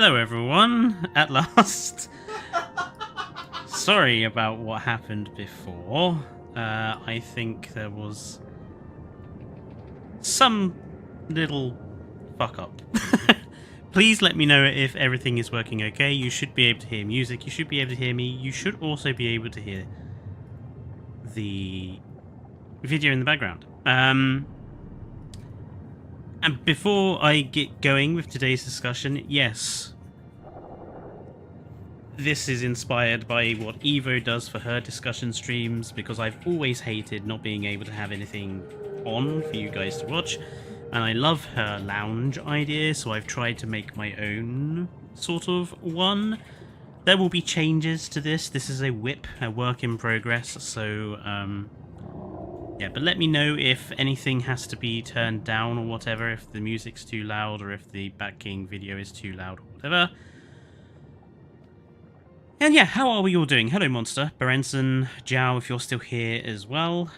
Hello everyone, at last. Sorry about what happened before. I think there was some little fuck up. Please let me know if everything is working okay. You should be able to hear music, you should be able to hear me, you should also be able to hear the video in the background. And before I get going with today's discussion, yes, this is inspired by what Evo does for her discussion streams, because I've always hated not being able to have anything on for you guys to watch, and I love her lounge idea, so I've tried to make my own sort of one. There will be changes to this. This is a whip, a work in progress, so yeah, but let me know if anything has to be turned down or whatever, if the music's too loud or if the backing video is too loud or whatever. And yeah, how are we all doing? Hello, Monster, Berenson, Zhao, if you're still here as well.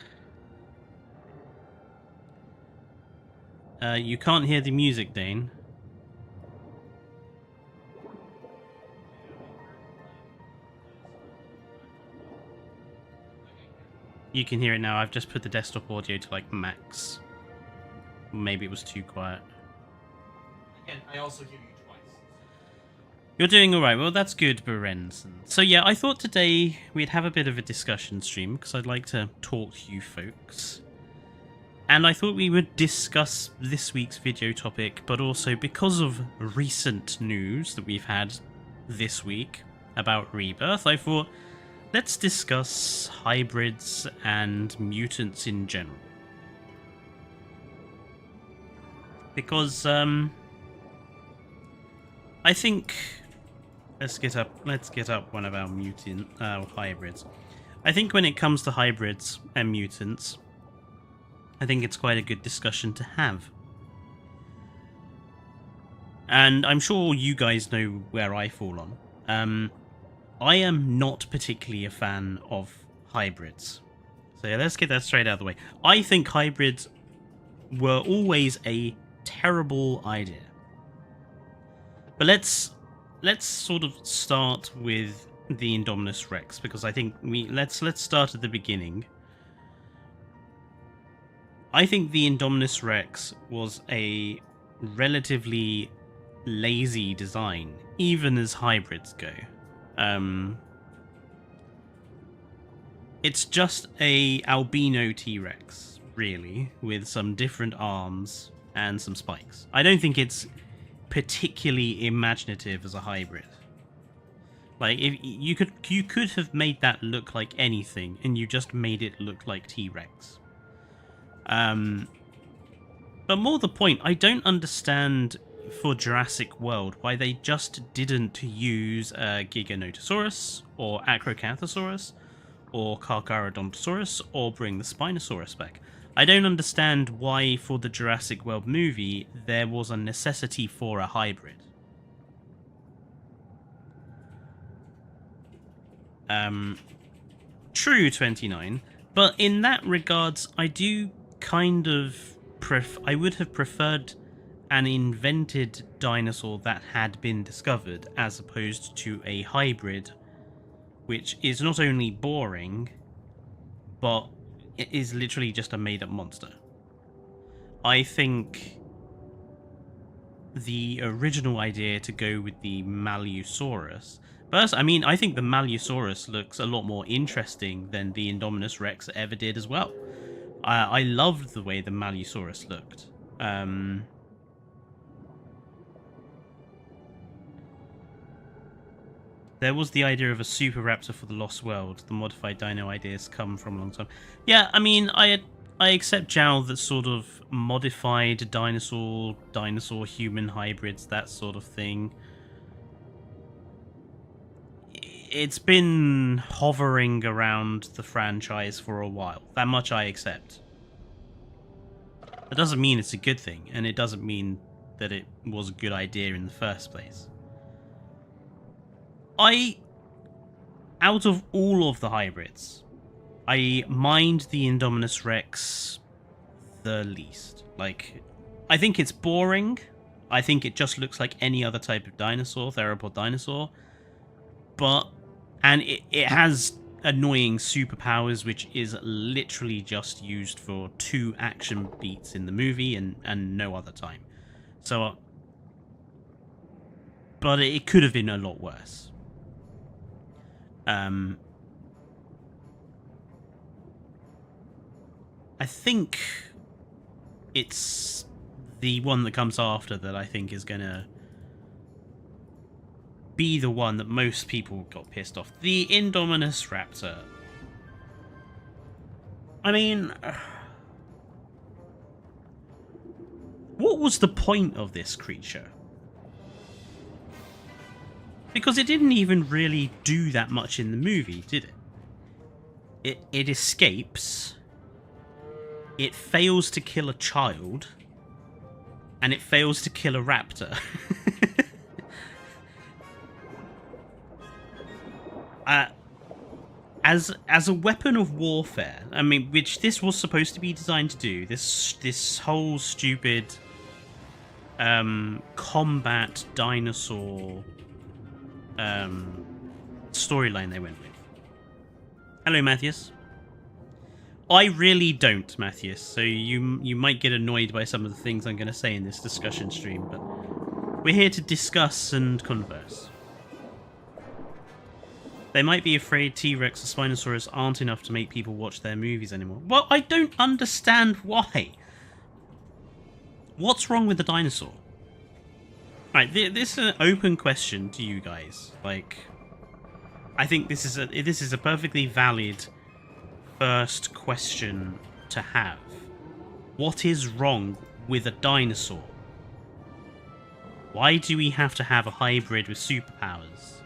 You can't hear the music, Dane. You can hear it now. I've just put the desktop audio to like max. Maybe it was too quiet. Again, I also hear you twice. You're doing alright. Well, that's good, Berenson. So yeah, I thought today we'd have a bit of a discussion stream, because I'd like to talk to you folks. And I thought we would discuss this week's video topic, but also because of recent news that we've had this week about Rebirth, I thought, let's discuss hybrids and mutants in general. Because, I think... Let's get up one of our hybrids. I think when it comes to hybrids and mutants, I think it's quite a good discussion to have. And I'm sure you guys know where I fall on. I am not particularly a fan of hybrids. So yeah, let's get that straight out of the way. I think hybrids were always a terrible idea. But let's sort of start with the Indominus Rex, because I think let's start at the beginning. I think the Indominus Rex was a relatively lazy design, even as hybrids go. It's just a albino T-Rex, really, with some different arms and some spikes. I don't think it's particularly imaginative as a hybrid. Like, if you could have made that look like anything, and you just made it look like T-Rex. But more the point, I don't understand for Jurassic World why they just didn't use Giganotosaurus or Acrocanthosaurus or Carcharodontosaurus or bring the Spinosaurus back. I don't understand why for the Jurassic World movie there was a necessity for a hybrid. True, 29, but in that regards I do kind of I would have preferred an invented dinosaur that had been discovered, as opposed to a hybrid, which is not only boring, but it is literally just a made-up monster. I think the original idea to go with the Malusaurus... First, I mean, I think the Malusaurus looks a lot more interesting than the Indominus Rex ever did as well. I loved the way the Malusaurus looked. There was the idea of a super raptor for the Lost World. The modified dino ideas come from a long time. Yeah, I mean, I accept Zhao that sort of modified dinosaur human hybrids, that sort of thing. It's been hovering around the franchise for a while. That much I accept. That doesn't mean it's a good thing, and it doesn't mean that it was a good idea in the first place. Out of all of the hybrids, I mind the Indominus Rex the least. Like, I think it's boring. I think it just looks like any other type of dinosaur, theropod dinosaur. And it has annoying superpowers, which is literally just used for 2 action beats in the movie and no other time. So, but it could have been a lot worse. I think it's the one that comes after that I think is gonna be the one that most people got pissed off. The Indominus Raptor. I mean, what was the point of this creature? Because it didn't even really do that much in the movie, did it? It escapes, it fails to kill a child, and it fails to kill a raptor. As a weapon of warfare, I mean, which this was supposed to be designed to do, this whole stupid combat dinosaur storyline they went with. Hello, Matthias. I really don't, Matthias, so you might get annoyed by some of the things I'm going to say in this discussion stream, but we're here to discuss and converse. They might be afraid T-Rex or Spinosaurus aren't enough to make people watch their movies anymore. Well, I don't understand why. What's wrong with the dinosaur? Right, this is an open question to you guys. Like, I think this is a perfectly valid first question to have. What is wrong with a dinosaur? Why do we have to have a hybrid with superpowers?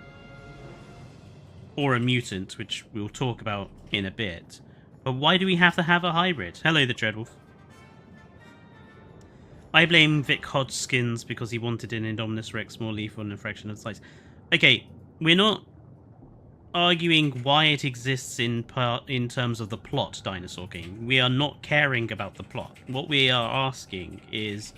Or a mutant, which we'll talk about in a bit. But why do we have to have a hybrid? Hello, the Dreadwolf. I blame Vic Hodgkins because he wanted an Indominus Rex more lethal and a fraction of the size. Okay, we're not arguing why it exists in terms of the plot, Dinosaur King. We are not caring about the plot. What we are asking is,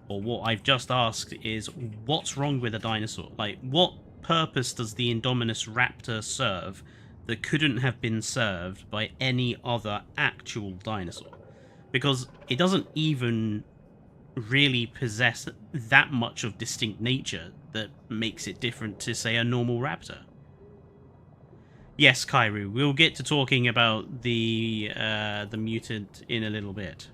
or what I've just asked is, what's wrong with a dinosaur? Like, what purpose does the Indominus Raptor serve that couldn't have been served by any other actual dinosaur? Because it doesn't even really possess that much of distinct nature that makes it different to, say, a normal raptor. Yes, Kairu, we'll get to talking about the mutant in a little bit.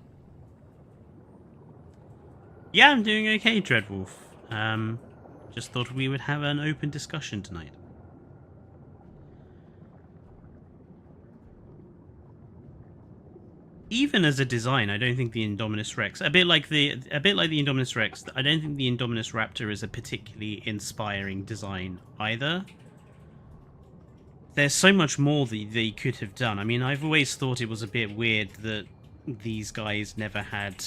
Yeah, I'm doing okay, Dreadwolf. Just thought we would have an open discussion tonight. Even as a design, I don't think the Indominus Rex, a bit like the Indominus Rex, I don't think the Indominus Raptor is a particularly inspiring design either. There's so much more that they could have done. I mean, I've always thought it was a bit weird that these guys never had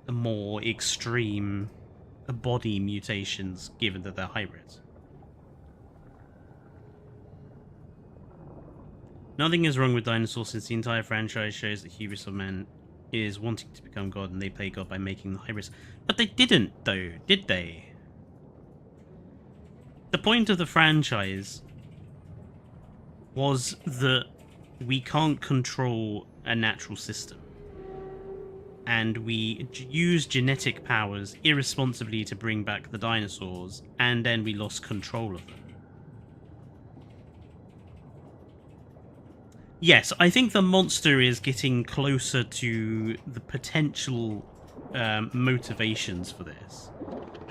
a more extreme body mutations, given that they're hybrids. Nothing is wrong with dinosaurs, since the entire franchise shows that hubris of man is wanting to become God, and they play God by making the hybrids. But they didn't, though, did they? The point of the franchise was that we can't control a natural system, and we use genetic powers irresponsibly to bring back the dinosaurs, and then we lost control of them. Yes, I think the monster is getting closer to the potential motivations for this.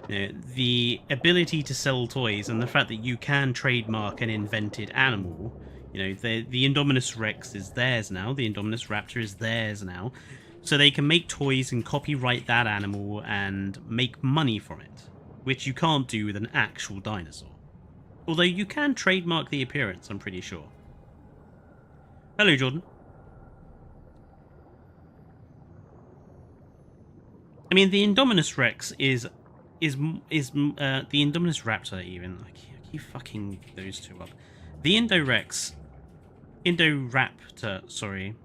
You know, the ability to sell toys and the fact that you can trademark an invented animal. You know, the Indominus Rex is theirs now, the Indominus Raptor is theirs now. So they can make toys and copyright that animal and make money from it, which you can't do with an actual dinosaur. Although you can trademark the appearance, I'm pretty sure. Hello, Jordan. I mean, the Indominus Rex is the Indominus Raptor even. I keep fucking those two up. The Indoraptor, sorry,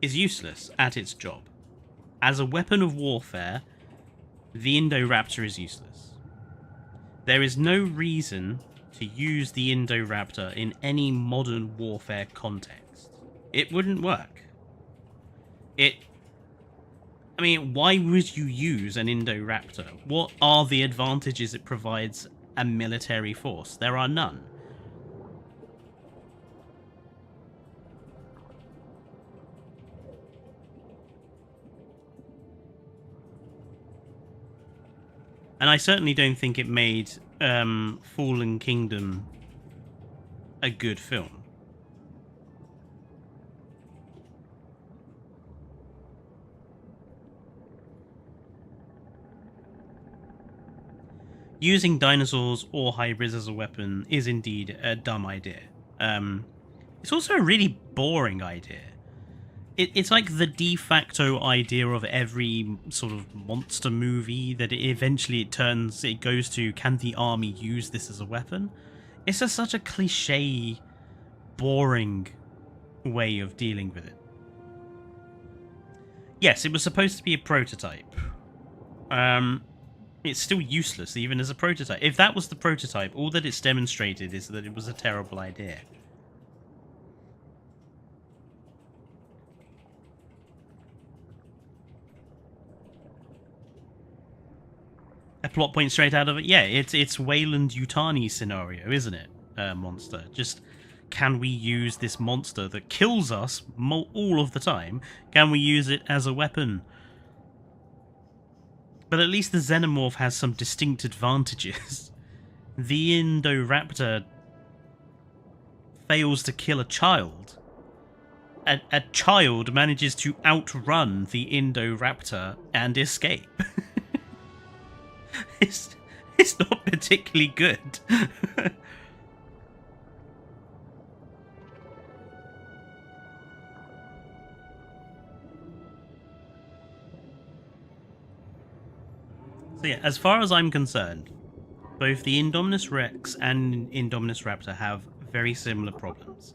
is useless at its job. As a weapon of warfare, the Indoraptor is useless. There is no reason to use the Indoraptor in any modern warfare context. It wouldn't work. I mean, why would you use an Indoraptor? What are the advantages it provides a military force? There are none. And I certainly don't think it made Fallen Kingdom a good film. Using dinosaurs or hybrids as a weapon is indeed a dumb idea. It's also a really boring idea. It's like the de facto idea of every sort of monster movie that it goes to, can the army use this as a weapon? It's just such a cliche, boring way of dealing with it. Yes, it was supposed to be a prototype. It's still useless even as a prototype. If that was the prototype, all that it's demonstrated is that it was a terrible idea. A plot point straight out of it? Yeah, it's Wayland Yutani scenario, isn't it? Monster. Just, can we use this monster that kills us all of the time? Can we use it as a weapon? But at least the Xenomorph has some distinct advantages. The Indoraptor fails to kill a child. A child manages to outrun the Indoraptor and escape. It's not particularly good. So yeah, as far as I'm concerned, both the Indominus Rex and Indominus Raptor have very similar problems.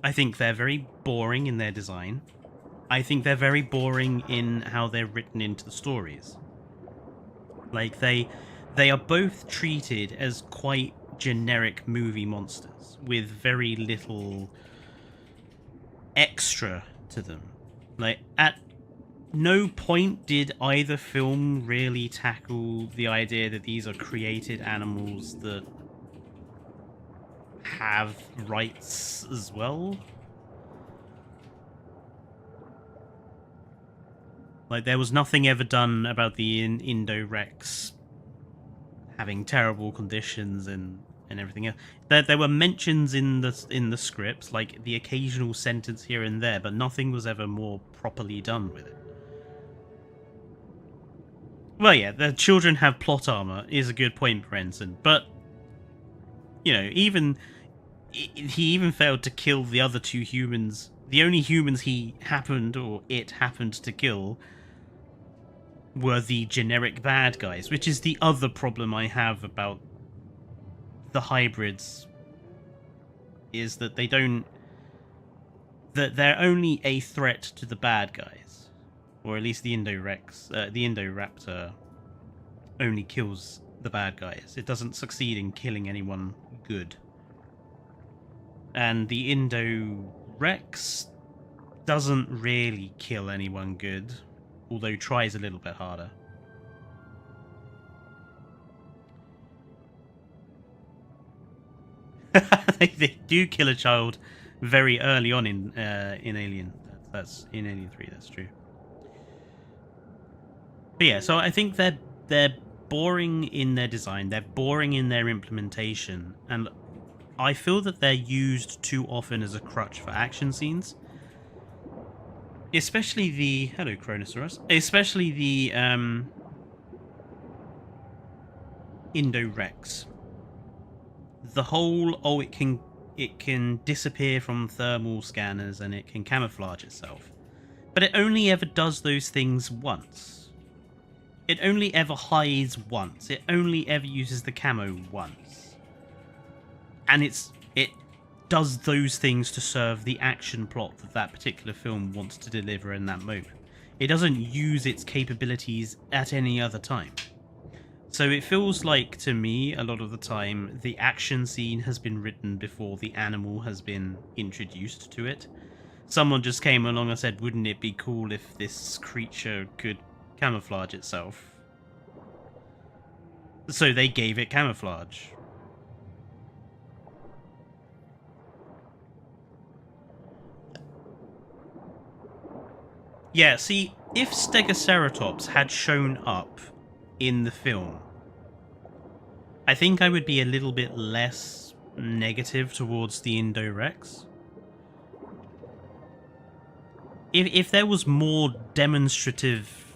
I think they're very boring in their design. I think they're very boring in how they're written into the stories. Like, they are both treated as quite generic movie monsters with very little extra to them. Like, at no point did either film really tackle the idea that these are created animals that have rights as well. Like, there was nothing ever done about the Indo-Rex having terrible conditions and everything else. There were mentions in the scripts, like the occasional sentence here and there, but nothing was ever more properly done with it. Well, yeah, the children have plot armor is a good point, Brenton, but you know, he even failed to kill the other two humans. The only humans it happened to kill were the generic bad guys, which is the other problem I have about the hybrids, is that they're only a threat to the bad guys, or at least the Indoraptor only kills the bad guys. It doesn't succeed in killing anyone good. And the Indo-Rex doesn't really kill anyone good, although tries a little bit harder. They do kill a child very early on in Alien. That's in Alien 3. That's true. But yeah, so I think they're boring in their design. They're boring in their implementation, and I feel that they're used too often as a crutch for action scenes. Especially the... Hello, Chronosaurus. Especially the Indo-Rex. The whole, oh, it can disappear from thermal scanners and it can camouflage itself. But it only ever does those things once. It only ever hides once. It only ever uses the camo once. And it does those things to serve the action plot that particular film wants to deliver in that moment. It doesn't use its capabilities at any other time. So it feels like, to me, a lot of the time, the action scene has been written before the animal has been introduced to it. Someone just came along and said, wouldn't it be cool if this creature could camouflage itself? So they gave it camouflage. Yeah, see, if Stegoceratops had shown up in the film, I think I would be a little bit less negative towards the Indorex. If there was more demonstrative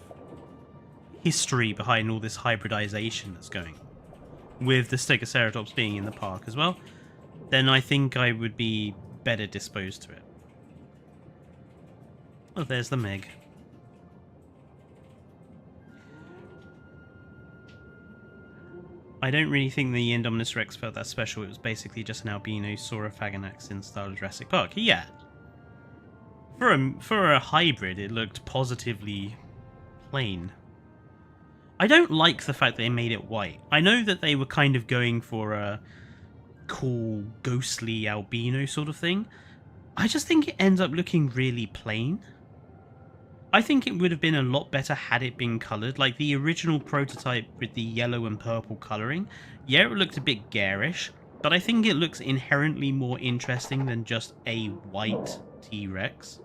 history behind all this hybridization that's going on, with the Stegoceratops being in the park as well, then I think I would be better disposed to it. Oh, there's the Meg. I don't really think the Indominus Rex felt that special. It was basically just an albino Saurophaganax in style of Jurassic Park. Yeah. For a hybrid, it looked positively plain. I don't like the fact they made it white. I know that they were kind of going for a cool, ghostly albino sort of thing. I just think it ends up looking really plain. I think it would have been a lot better had it been coloured. Like the original prototype with the yellow and purple colouring, yeah, it looked a bit garish, but I think it looks inherently more interesting than just a white T-Rex.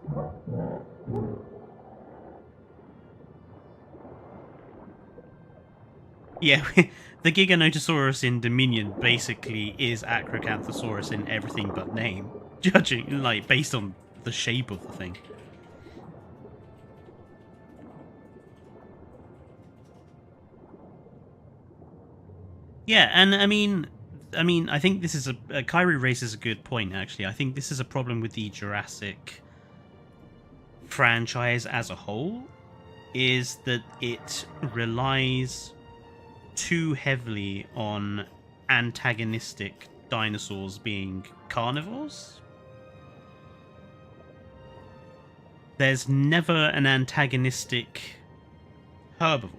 Yeah, the Giganotosaurus in Dominion basically is Acrocanthosaurus in everything but name, judging, like, based on the shape of the thing. Yeah, and I mean, I think this is Kyrie raises a good point, actually. I think this is a problem with the Jurassic franchise as a whole, is that it relies too heavily on antagonistic dinosaurs being carnivores. There's never an antagonistic herbivore.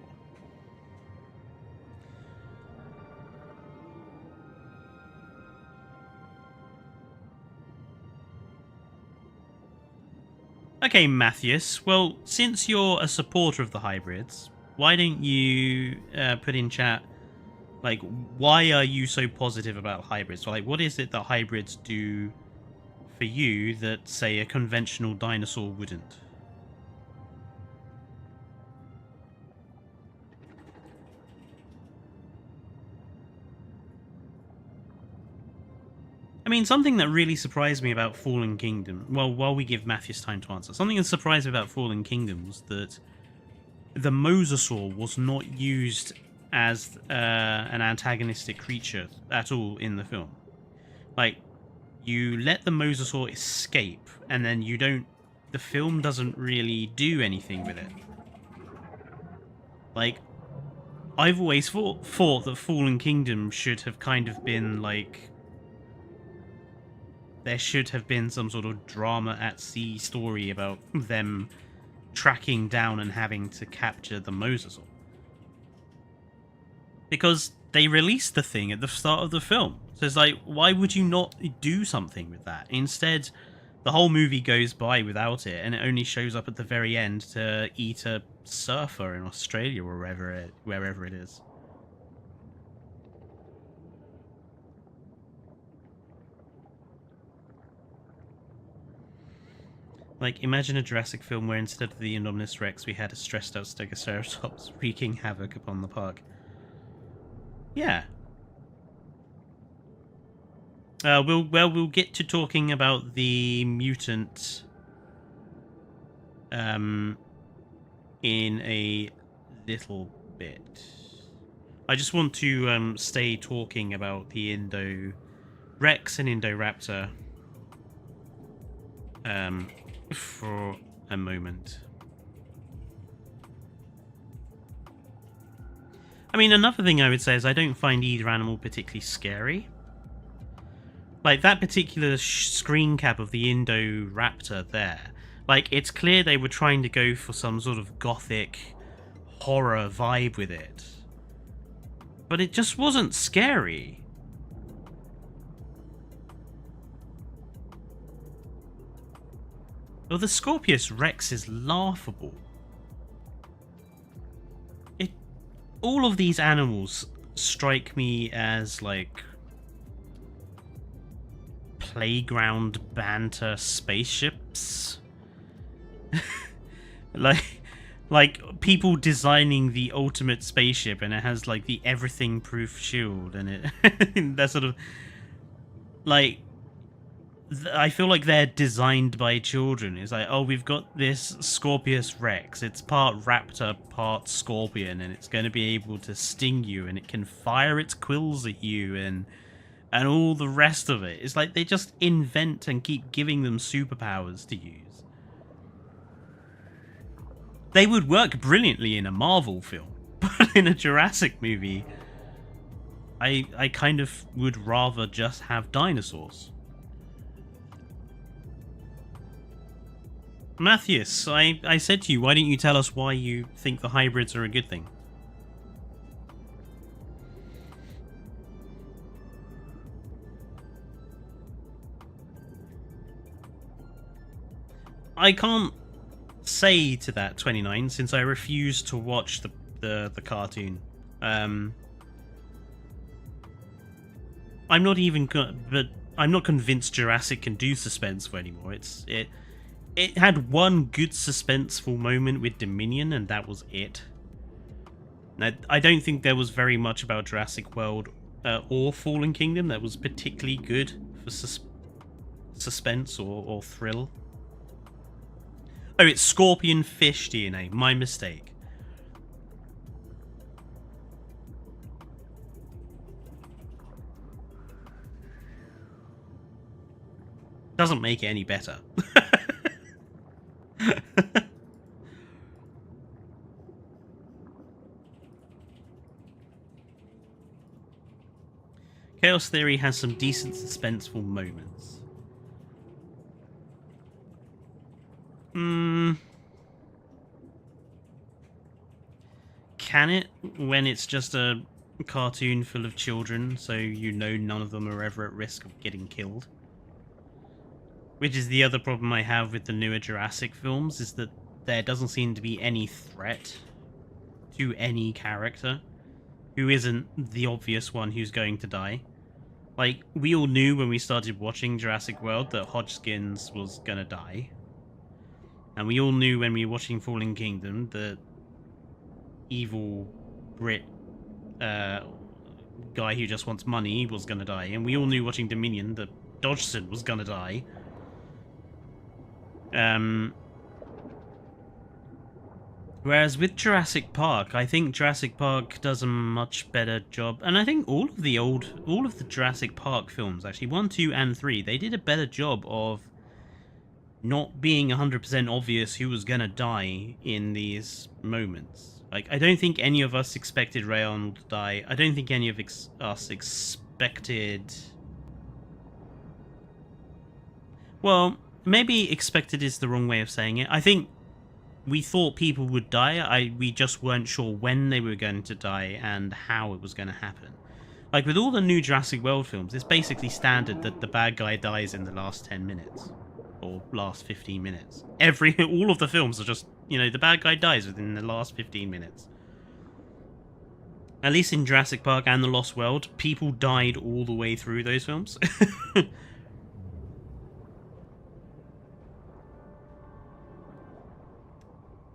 Okay, Matthias, well, since you're a supporter of the hybrids, why don't you put in chat, like, why are you so positive about hybrids? So, like, what is it that hybrids do for you that, say, a conventional dinosaur wouldn't? I mean, something that really surprised me about Fallen Kingdom, well, while we give Matthias time to answer, something that surprised me about Fallen Kingdom was that the mosasaur was not used as an antagonistic creature at all in the film. Like, you let the mosasaur escape, and then you don't... the film doesn't really do anything with it. Like, I've always thought that Fallen Kingdom should have kind of been, like... there should have been some sort of drama at sea story about them tracking down and having to capture the mosasaur. Because they released the thing at the start of the film. So it's like, why would you not do something with that? Instead, the whole movie goes by without it, and it only shows up at the very end to eat a surfer in Australia or wherever it is. Like, imagine a Jurassic film where instead of the Indominus Rex, we had a stressed out Stegoceratops wreaking havoc upon the park. Yeah. We'll get to talking about the mutant in a little bit. I just want to stay talking about the Indo-Rex and Indoraptor for a moment. I mean, another thing I would say is I don't find either animal particularly scary. Like, that particular screen cap of the Indoraptor there, Like, it's clear they were trying to go for some sort of gothic horror vibe with it. But it just wasn't scary. Oh, the Scorpius Rex is laughable. All of these animals strike me as, like, playground banter spaceships. like people designing the ultimate spaceship, and it has, like, the everything-proof shield, and it that sort of, like, I feel like they're designed by children. It's like, oh, we've got this Scorpius Rex. It's part raptor, part scorpion, and it's going to be able to sting you, and it can fire its quills at you, and all the rest of it. It's like they just invent and keep giving them superpowers to use. They would work brilliantly in a Marvel film, but in a Jurassic movie, I kind of would rather just have dinosaurs. Matthias, I said to you, why don't you tell us why you think the hybrids are a good thing? I can't say to that, 29, since I refuse to watch the cartoon. I'm not even but I'm not convinced Jurassic can do suspenseful anymore. It had one good suspenseful moment with Dominion, and that was it. Now, I don't think there was very much about Jurassic World or Fallen Kingdom that was particularly good for suspense or thrill. Oh, it's scorpion fish DNA. My mistake. Doesn't make it any better. Chaos Theory has some decent suspenseful moments. Can it, when it's just a cartoon full of children, so you know none of them are ever at risk of getting killed? Which is the other problem I have with the newer Jurassic films, is that there doesn't seem to be any threat to any character who isn't the obvious one who's going to die. Like, we all knew when we started watching Jurassic World that Hodgkins was gonna die. And we all knew when we were watching Fallen Kingdom that evil Brit guy who just wants money was gonna die. And we all knew watching Dominion that Dodgson was gonna die. Whereas with Jurassic Park, I think Jurassic Park does a much better job, and I think all of the Jurassic Park films, actually 1, 2, and 3, they did a better job of not being 100% obvious who was gonna die in these moments. Like, I don't think any of us expected Ray Arnold to die. I don't think any of us expected... Well, maybe expected is the wrong way of saying it. I think we thought people would die. We just weren't sure when they were going to die and how it was going to happen. Like, with all the new Jurassic World films, it's basically standard that the bad guy dies in the last 10 minutes. Or last 15 minutes. All of the films are just, you know, the bad guy dies within the last 15 minutes. At least in Jurassic Park and The Lost World, people died all the way through those films.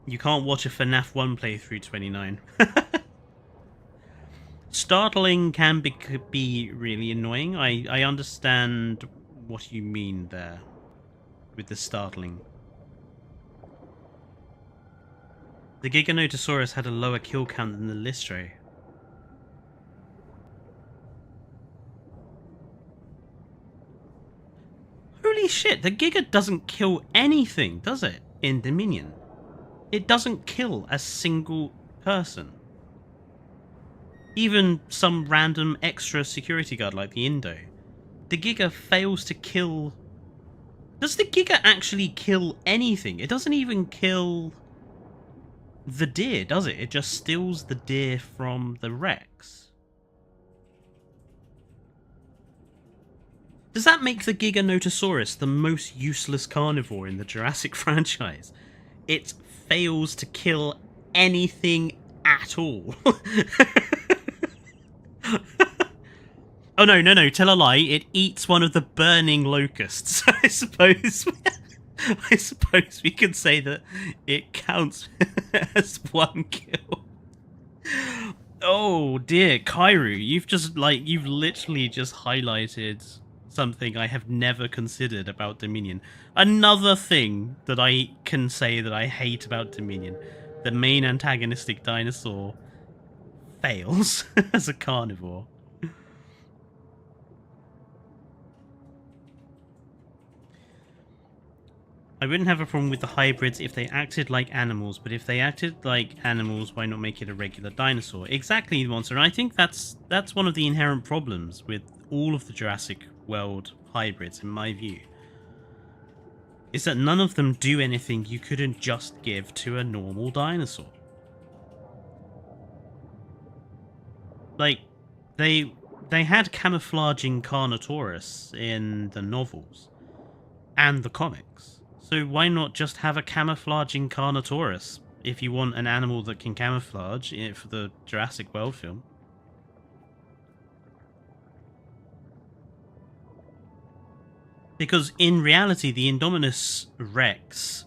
You can't watch a FNAF 1 playthrough, 29. Startling can be really annoying. I understand what you mean there with the startling. The Giganotosaurus had a lower kill count than the Listray. Holy shit, the Giga doesn't kill anything, does it, in Dominion? It doesn't kill a single person. Even some random extra security guard like the Indo. The Giga fails to kill Does the Giga actually kill anything? It doesn't even kill the deer, does it? It just steals the deer from the Rex. Does that make the Giganotosaurus the most useless carnivore in the Jurassic franchise? It fails to kill anything at all. Oh no, tell a lie. It eats one of the burning locusts. I suppose we could say that it counts as one kill. Oh dear, Kairu, you've literally just highlighted something I have never considered about Dominion. Another thing that I can say that I hate about Dominion. The main antagonistic dinosaur fails as a carnivore. I wouldn't have a problem with the hybrids if they acted like animals, but if they acted like animals, why not make it a regular dinosaur? Exactly, Monster. I think that's one of the inherent problems with all of the Jurassic World hybrids, in my view. Is that none of them do anything you couldn't just give to a normal dinosaur. Like, they had camouflaging Carnotaurus in the novels and the comics. So why not just have a camouflaging Carnotaurus if you want an animal that can camouflage for the Jurassic World film? Because in reality, the Indominus Rex,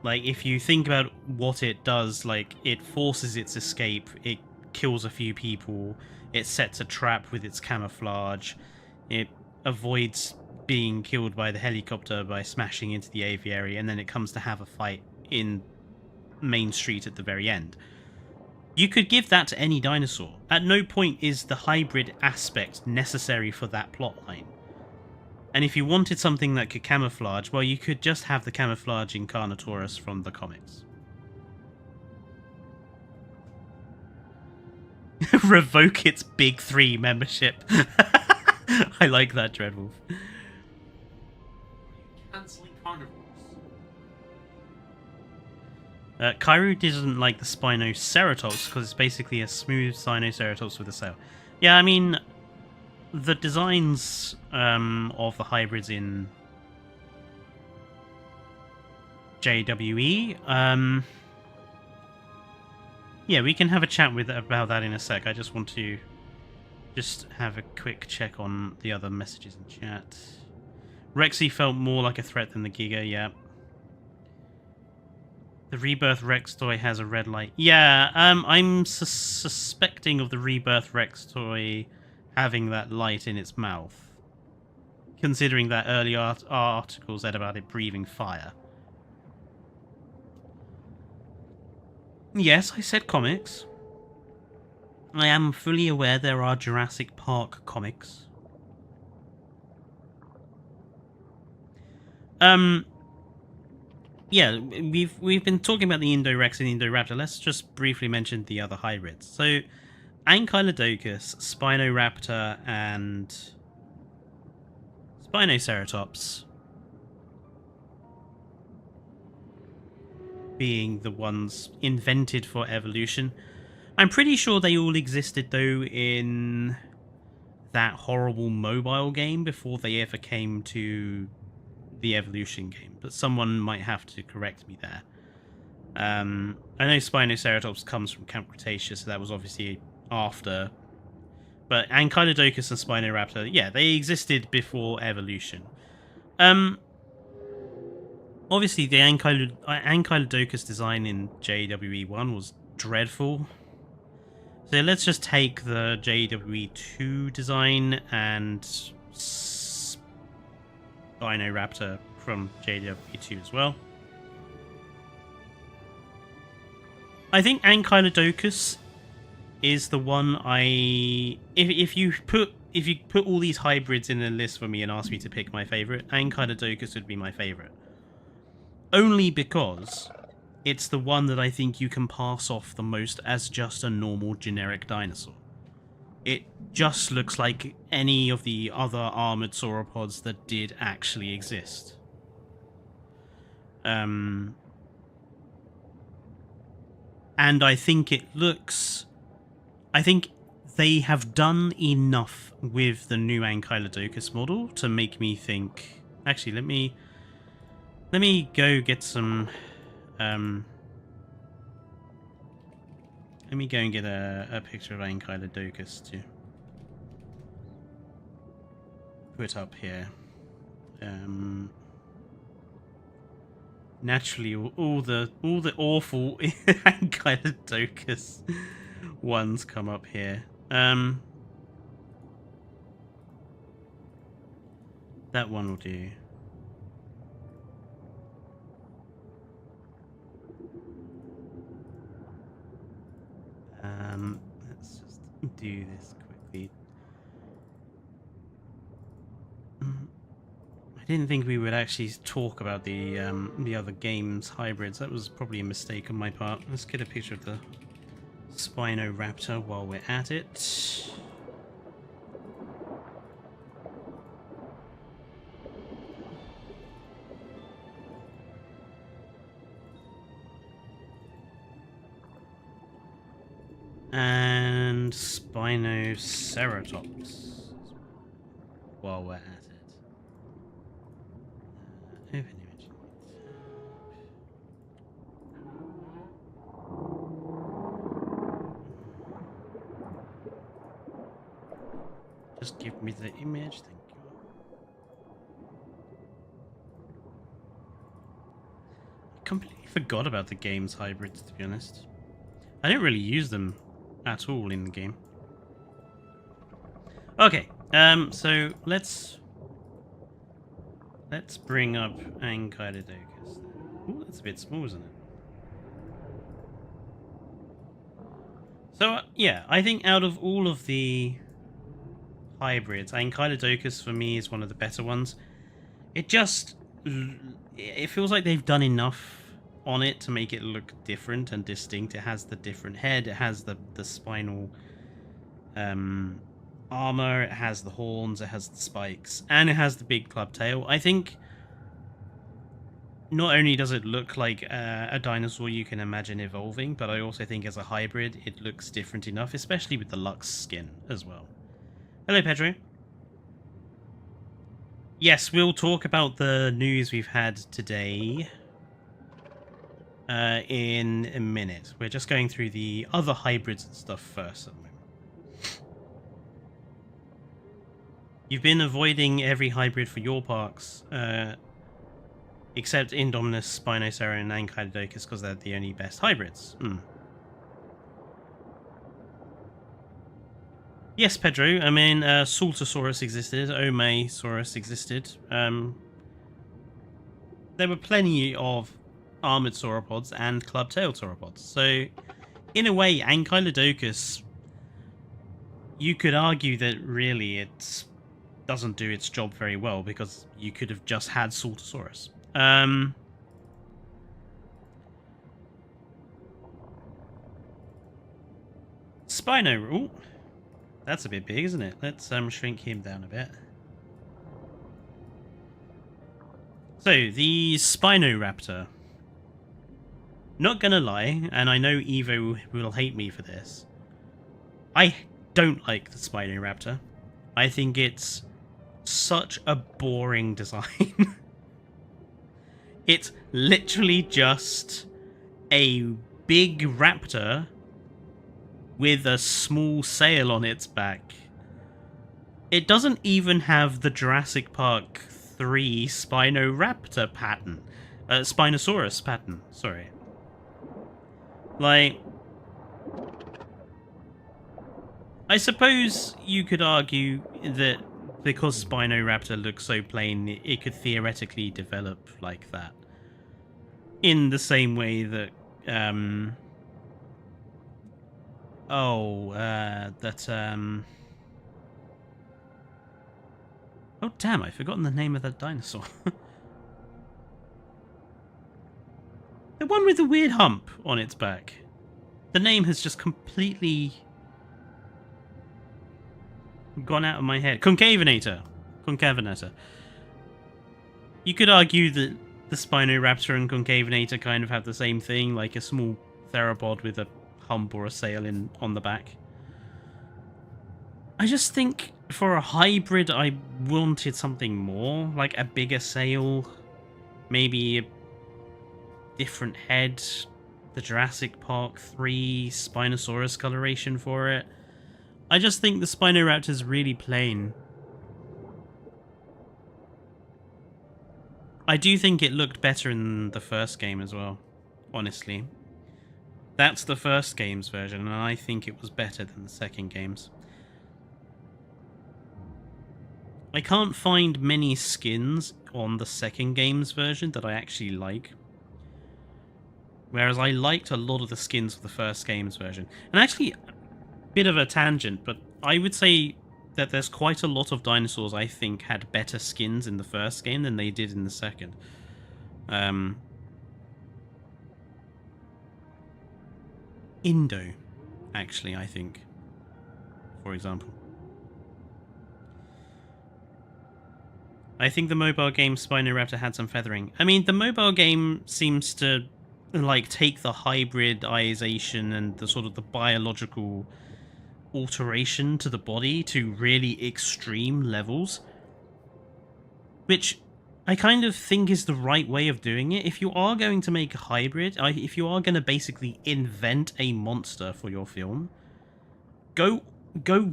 like, if you think about what it does, like, it forces its escape, it kills a few people, it sets a trap with its camouflage, it avoids being killed by the helicopter by smashing into the aviary, and then it comes to have a fight in Main Street at the very end. You could give that to any dinosaur. At no point is the hybrid aspect necessary for that plotline. And if you wanted something that could camouflage, well, you could just have the camouflaging Carnotaurus from the comics. Revoke its Big 3 membership. I like that, Dreadwolf. Canceling carnivores. Kairu doesn't like the Spinoceratops because it's basically a smooth Sinoceratops with a sail. Yeah, I mean, the designs of the hybrids in JWE, yeah, we can have a chat about that in a sec. I just want to have a quick check on the other messages in chat. Rexy felt more like a threat than the Giga, yeah. The Rebirth Rex toy has a red light. Yeah, I'm suspecting of the Rebirth Rex toy having that light in its mouth. Considering that early article said about it breathing fire. Yes, I said comics. I am fully aware there are Jurassic Park comics. Yeah, we've been talking about the Indorex and Indoraptor. Let's just briefly mention the other hybrids. So, Ankylodocus, Spinoraptor, and Spinoceratops being the ones invented for evolution. I'm pretty sure they all existed, though, in that horrible mobile game before they ever came to the evolution game, but someone might have to correct me there. I know Spinoceratops comes from Camp Cretaceous, so that was obviously after. But Ankylodocus and Spinoraptor, yeah, they existed before evolution. Obviously, the Ankylodocus design in JWE1 was dreadful. So let's just take the JWE2 design and Spinoraptor from JWE2 as well. I think Ankylodocus is the one if you put all these hybrids in a list for me and ask me to pick my favorite, Ankylodocus would be my favorite. Only because it's the one that I think you can pass off the most as just a normal generic dinosaur. It just looks like any of the other armored sauropods that did actually exist. And I think it looks... I think they have done enough with the new Ankylodocus model to make me think... Actually, let me go get some... let me go and get a picture of Ankylodocus to put up here. Naturally, all the awful Ankylodocus ones come up here. That one will do. Let's just do this quickly. I didn't think we would actually talk about the other games hybrids. That was probably a mistake on my part. Let's get a picture of the Spinoraptor while we're at it. And Spinoceratops while we're at it. Open image. Just give me the image, thank you. I completely forgot about the game's hybrids, to be honest. I don't really use them at all in the game. Okay, so let's bring up Ankylodocus. Ooh, that's a bit small, isn't it? So yeah, I think out of all of the hybrids, Ankylodocus for me is one of the better ones. It feels like they've done enough on it to make it look different and distinct. It has the different head, it has the spinal armor, it has the horns, it has the spikes, and it has the big club tail. I think not only does it look like a dinosaur you can imagine evolving, but I also think as a hybrid it looks different enough, especially with the Lux skin as well. Hello, Pedro. Yes, we'll talk about the news we've had today in a minute. We're just going through the other hybrids and stuff first at the moment. You've been avoiding every hybrid for your parks, except Indominus, Spinoceras, and Ankylodocus, because they're the only best hybrids. Yes, Pedro. I mean, Saltosaurus existed, Omesaurus existed. There were plenty of armored sauropods and club-tailed sauropods. So, in a way, Ankylodocus, you could argue that really it doesn't do its job very well, because you could have just had Saltosaurus. Spino. Ooh, that's a bit big, isn't it? Let's shrink him down a bit. So, the Spinoraptor. Not gonna lie, and I know Evo will hate me for this, I don't like the Spinoraptor. I think it's such a boring design. It's literally just a big raptor with a small sail on its back. It doesn't even have the Jurassic Park 3 Spinoraptor pattern. Spinosaurus pattern, sorry. Like, I suppose you could argue that because Spinoraptor looks so plain, it could theoretically develop like that. In the same way that, oh, damn, I've forgotten the name of that dinosaur. The one with the weird hump on its back. The name has just completely Gone out of my head. Concavenator. Concavenator. You could argue that the Spinoraptor and Concavenator kind of have the same thing, like a small theropod with a hump or a sail on the back. I just think for a hybrid I wanted something more, like a bigger sail, maybe a different head, the Jurassic Park 3 Spinosaurus coloration for it. I just think the Spinoraptor's really plain. I do think it looked better in the first game as well, honestly. That's the first game's version, and I think it was better than the second game's. I can't find many skins on the second game's version that I actually like. Whereas I liked a lot of the skins of the first game's version. And actually, a bit of a tangent, but I would say that there's quite a lot of dinosaurs I think had better skins in the first game than they did in the second. Indo, actually, I think, for example. I think the mobile game Spinoraptor had some feathering. I mean, the mobile game seems to like take the hybridization and the sort of the biological alteration to the body to really extreme levels, which I kind of think is the right way of doing it. If you are going to make a hybrid, if you are going to basically invent a monster for your film, go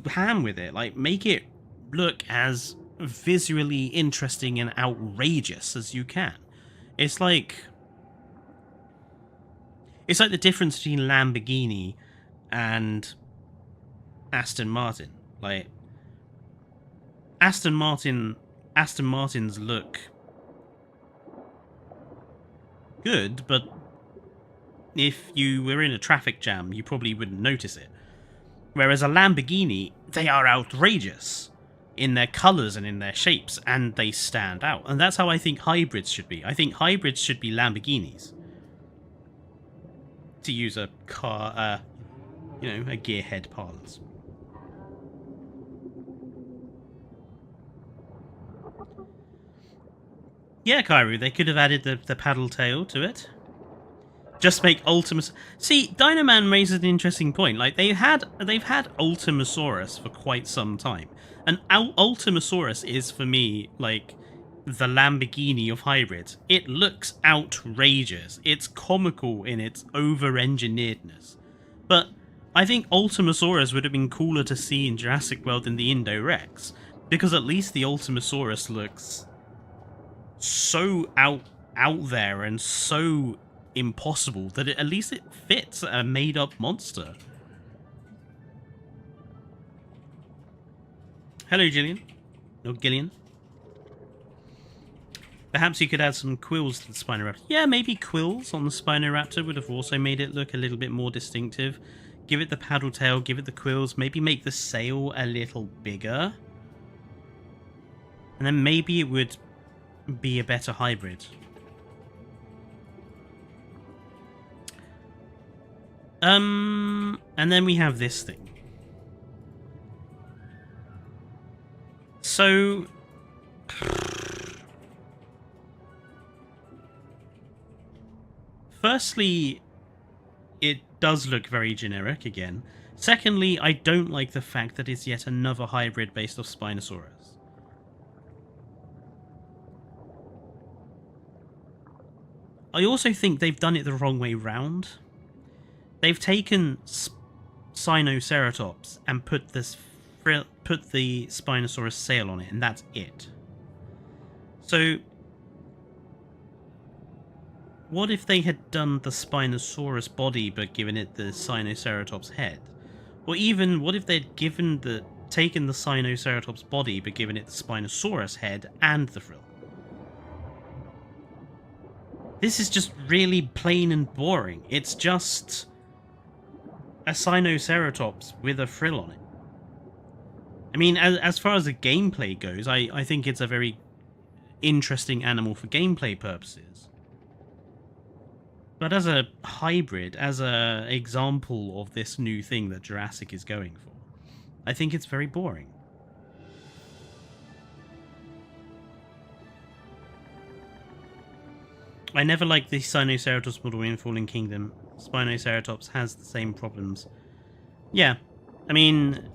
ham with it. Like, make it look as visually interesting and outrageous as you can. It's like the difference between Lamborghini and Aston Martin. Like, Aston Martin's look good, but if you were in a traffic jam, you probably wouldn't notice it. Whereas a Lamborghini, they are outrageous in their colours and in their shapes, and they stand out. And that's how I think hybrids should be. I think hybrids should be Lamborghinis. To use a car, a gearhead parlance. Yeah, Kairu, they could have added the paddle tail to it. Just make Ultimus. See, Dinoman raises an interesting point. Like, they've had Ultimasaurus for quite some time, and Ultimasaurus is, for me, like the Lamborghini of hybrids. It looks outrageous. It's comical in its over-engineeredness. But I think Ultimasaurus would have been cooler to see in Jurassic World than the Indo-Rex, because at least the Ultimasaurus looks so out there and so impossible that at least it fits a made-up monster. Hello, Gillian. Or Gillian. Perhaps you could add some quills to the Spinoraptor. Yeah, maybe quills on the Spinoraptor would have also made it look a little bit more distinctive. Give it the paddle tail, give it the quills, maybe make the sail a little bigger. And then maybe it would be a better hybrid. And then we have this thing. So firstly, it does look very generic again. Secondly, I don't like the fact that it's yet another hybrid based off Spinosaurus. I also think they've done it the wrong way round. They've taken Sinoceratops and put the Spinosaurus sail on it, and that's it. So what if they had done the Spinosaurus body but given it the Sinoceratops head? Or even, what if they'd taken the Sinoceratops body but given it the Spinosaurus head and the frill? This is just really plain and boring. It's just a Sinoceratops with a frill on it. I mean, as far as the gameplay goes, I think it's a very interesting animal for gameplay purposes. But as a hybrid, as an example of this new thing that Jurassic is going for, I think it's very boring. I never liked the Sinoceratops model in Fallen Kingdom. Spinoceratops has the same problems. Yeah, I mean,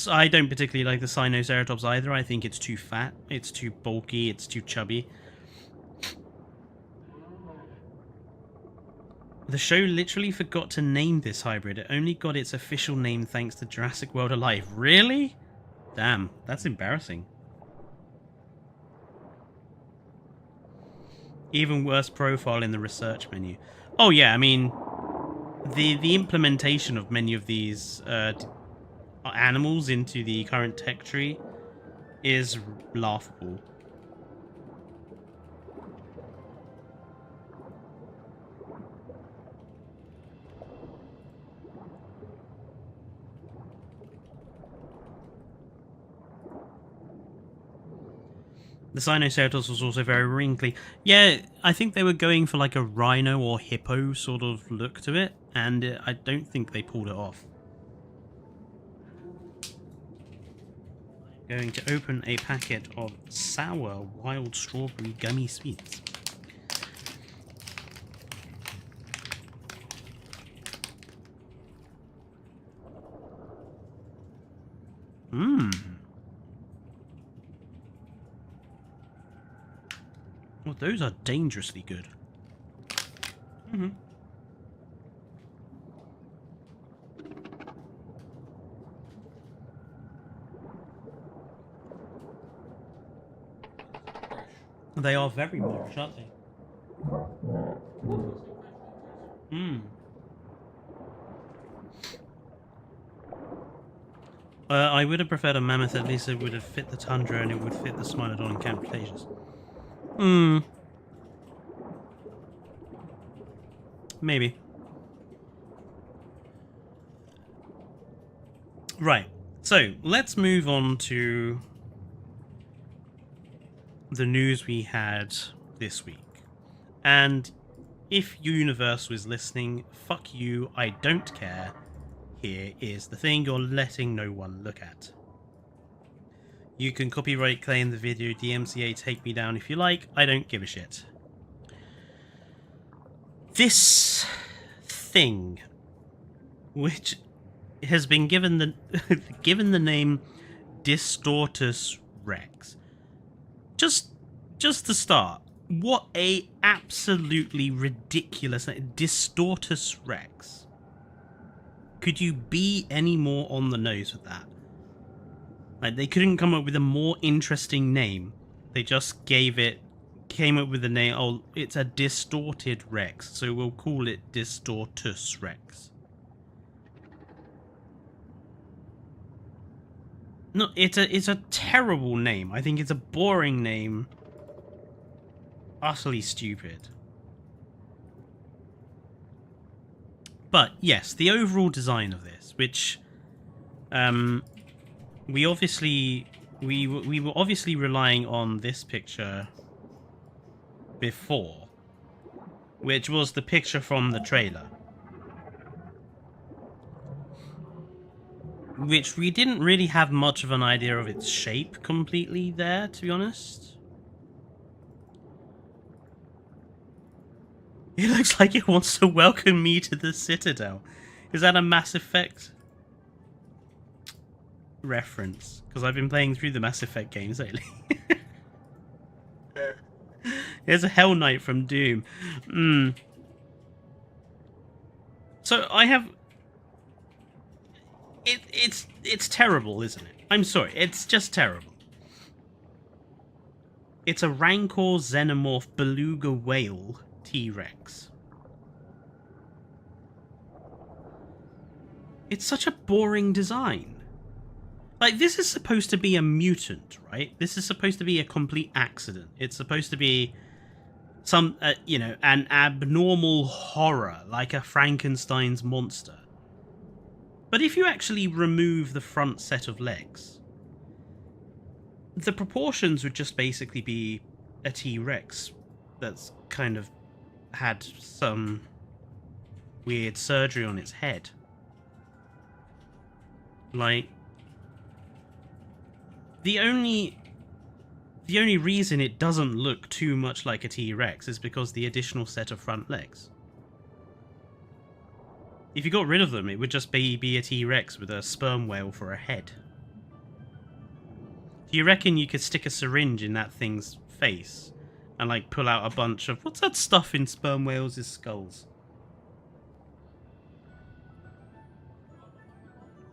I don't particularly like the Sinoceratops either. I think it's too fat, it's too bulky, it's too chubby. The show literally forgot to name this hybrid. It only got its official name thanks to Jurassic World Alive. Really? Damn, that's embarrassing. Even worse profile in the research menu. Oh yeah, I mean, the implementation of many of these animals into the current tech tree is laughable. The Sinoceratops was also very wrinkly. Yeah, I think they were going for like a rhino or hippo sort of look to it, and I don't think they pulled it off. I'm going to open a packet of sour wild strawberry gummy sweets. Mmm. Well, those are dangerously good. Mm-hmm. They are very fresh, aren't they? Hmm. I would have preferred a mammoth. At least it would have fit the tundra and it would fit the Smilodon and Camp Cretaceous. Hmm. Maybe. Right. So, let's move on to the news we had this week. And if Universe was listening, fuck you, I don't care. Here is the thing you're letting no one look at. You can copyright claim the video, DMCA take me down if you like, I don't give a shit. This thing, which has been given the given the name Distortus Rex. Just to start, what a absolutely ridiculous name. Distortus Rex. Could you be any more on the nose with that? Like, they couldn't come up with a more interesting name. They just came up with the name, oh, it's a distorted Rex, so we'll call it Distortus Rex. No, it's a terrible name. I think it's a boring name. Utterly stupid. But yes, the overall design of this, which we were obviously relying on this picture before, which was the picture from the trailer, which we didn't really have much of an idea of its shape completely there, to be honest. It looks like it wants to welcome me to the Citadel. Is that a Mass Effect reference? Because I've been playing through the Mass Effect games lately. There's a Hell Knight from Doom. So I have... It's terrible, isn't it? I'm sorry, it's just terrible. It's a Rancor Xenomorph Beluga Whale T-Rex. It's such a boring design. Like, this is supposed to be a mutant, right? This is supposed to be a complete accident. It's supposed to be some, an abnormal horror, like a Frankenstein's monster. But if you actually remove the front set of legs, the proportions would just basically be a T-Rex that's kind of had some weird surgery on its head. Like, the only the only reason it doesn't look too much like a T-Rex is because the additional set of front legs. If you got rid of them, it would just be a T-Rex with a sperm whale for a head. Do you reckon you could stick a syringe in that thing's face and like pull out a bunch of... What's that stuff in sperm whales' skulls?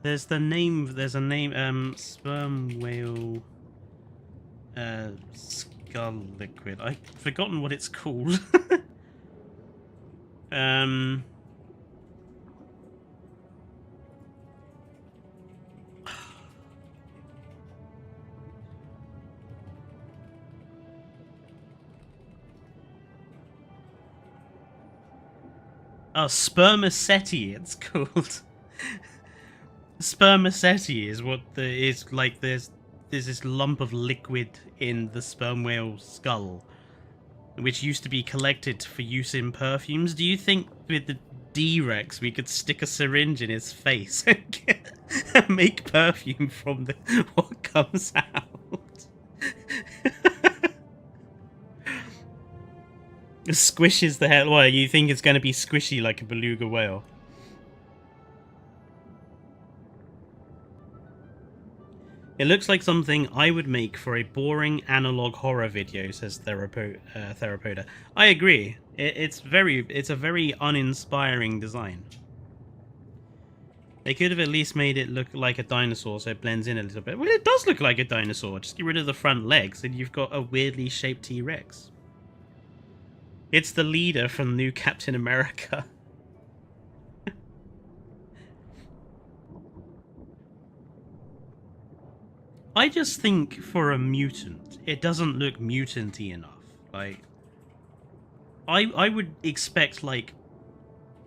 There's a name, sperm whale skull liquid. I've forgotten what it's called. Oh, spermaceti it's called. Spermaceti is what is like. There's this lump of liquid in the sperm whale skull, which used to be collected for use in perfumes. Do you think with the D-Rex we could stick a syringe in his face and make perfume from what comes out? It squishes the hell. Well, you think it's going to be squishy like a beluga whale? It looks like something I would make for a boring analog horror video, says Theropoda. I agree. It's a very uninspiring design. They could have at least made it look like a dinosaur so it blends in a little bit. Well, it does look like a dinosaur. Just get rid of the front legs and you've got a weirdly shaped T-Rex. It's the leader from New Captain America. I just think for a mutant, it doesn't look mutant-y enough. Like, I would expect, like,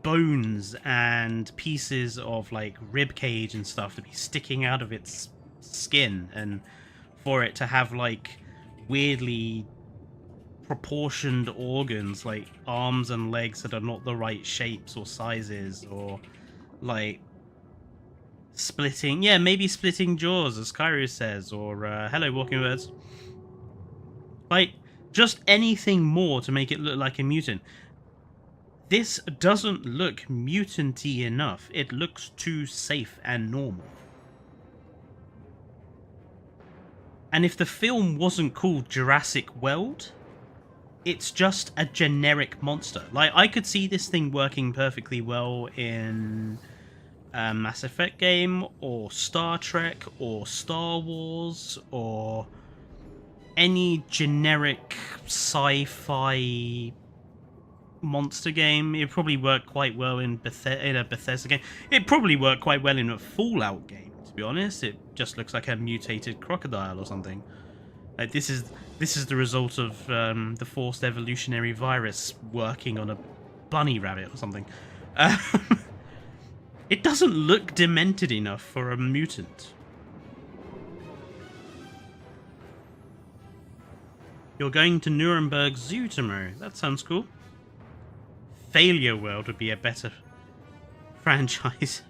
bones and pieces of, like, rib cage and stuff to be sticking out of its skin, and for it to have, like, weirdly proportioned organs, like arms and legs that are not the right shapes or sizes, or, like, splitting, yeah, maybe splitting jaws, as Cairo says, or hello, Walking Words. Like, just anything more to make it look like a mutant. This doesn't look mutant-y enough. It looks too safe and normal. And if the film wasn't called Jurassic World, it's just a generic monster. Like, I could see this thing working perfectly well in a Mass Effect game, or Star Trek, or Star Wars, or any generic sci-fi monster game. It'd probably work quite well in a Bethesda game. It'd probably work quite well in a Fallout game, to be honest. It just looks like a mutated crocodile or something. Like, this is the result of the forced evolutionary virus working on a bunny rabbit or something. It doesn't look demented enough for a mutant. You're going to Nuremberg Zoo tomorrow. That sounds cool. Failure World would be a better franchise.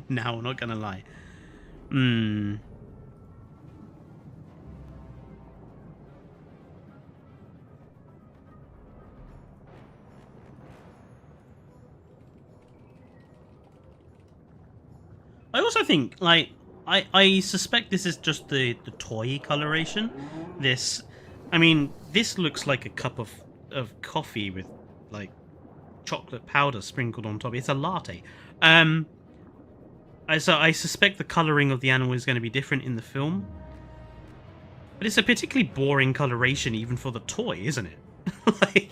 Now, I'm not gonna lie. I also think, like, I suspect this is just the toy coloration. This, I mean, this looks like a cup of coffee with, like, chocolate powder sprinkled on top. It's a latte. So I suspect the coloring of the animal is going to be different in the film. But it's a particularly boring coloration even for the toy, isn't it? Like,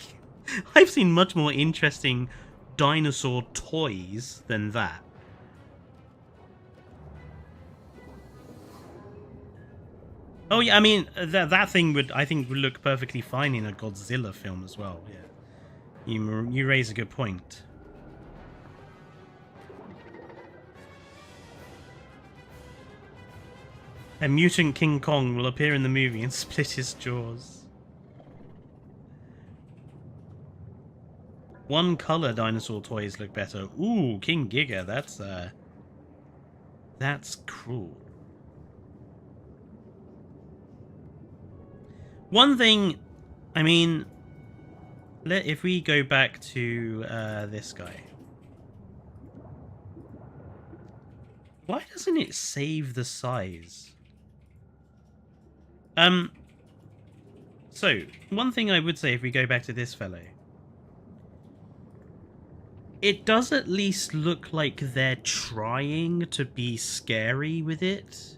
I've seen much more interesting dinosaur toys than that. Oh yeah, I mean, that thing would look perfectly fine in a Godzilla film as well. Yeah, you raise a good point. A mutant King Kong will appear in the movie and split his jaws. One color dinosaur toys look better. Ooh, King Giga, that's cruel. One thing, I mean, if we go back to this guy, why doesn't it save the size? So one thing I would say, if we go back to this fellow, it does at least look like they're trying to be scary with it.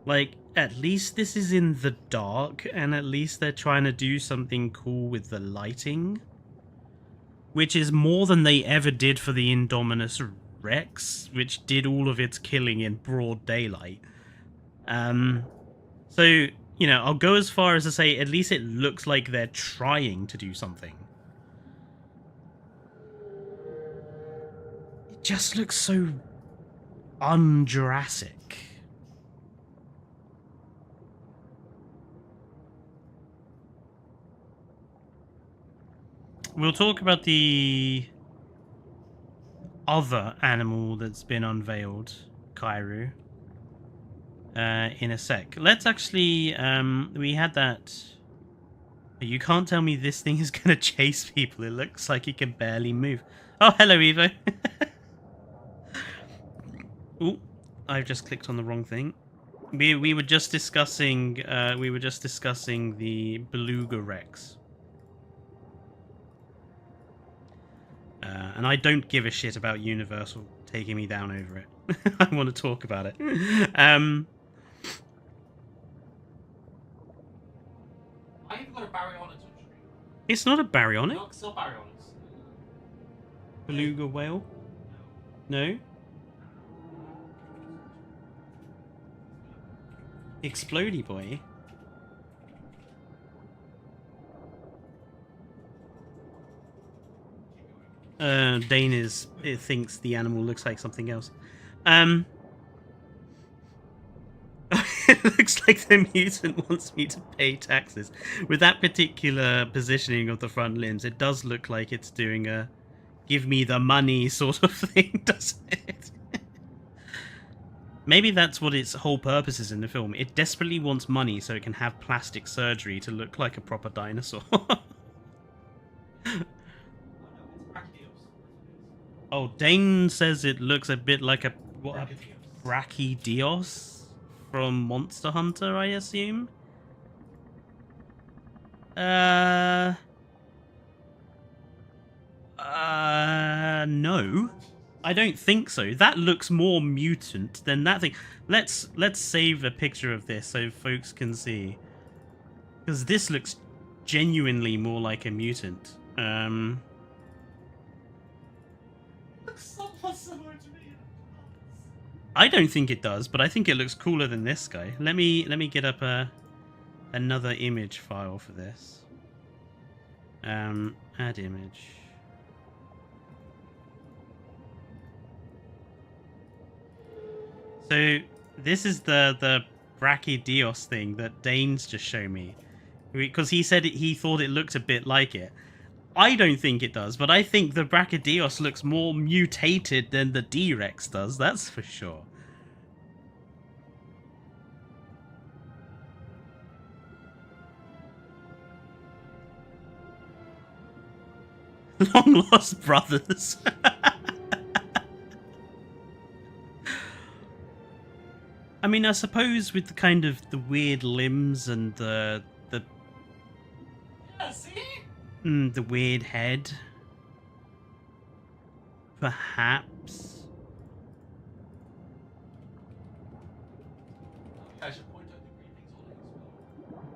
Like, at least this is in the dark, and at least they're trying to do something cool with the lighting. Which is more than they ever did for the Indominus Rex, which did all of its killing in broad daylight. So, you know, I'll go as far as to say at least it looks like they're trying to do something. It just looks so un-Jurassic. We'll talk about the other animal that's been unveiled, Kairu, in a sec. Let's actually, we had that... You can't tell me this thing is going to chase people. It looks like it can barely move. Oh, hello, Evo. Ooh, I've just clicked on the wrong thing. We were just discussing, the Beluga Rex. And I don't give a shit about Universal taking me down over it. I want to talk about it. Why have you got a baryonyx on screen? It's not a baryonyx. No, it's still baryonyx. Beluga whale? No? Explodey boy? Dane it thinks the animal looks like something else. It looks like the mutant wants me to pay taxes. With that particular positioning of the front limbs, it does look like it's doing a give me the money sort of thing, doesn't it? Maybe that's what its whole purpose is in the film. It desperately wants money so it can have plastic surgery to look like a proper dinosaur. Oh, Dane says it looks a bit like a Brachydios from Monster Hunter, I assume. No. I don't think so. That looks more mutant than that thing. Let's save a picture of this so folks can see. Because this looks genuinely more like a mutant. Somewhat similar to me. I don't think it does, but I think it looks cooler than this guy. Let me get up another image file for this. Add image. So this is the Brachydios thing that Dane's just shown me, because he said he thought it looked a bit like it. I don't think it does, but I think the Brachydios looks more mutated than the D-Rex does, that's for sure. Long lost brothers. I mean, I suppose with the kind of the weird limbs and the Yeah, see? the weird head, perhaps. I should point out the green things on it as well.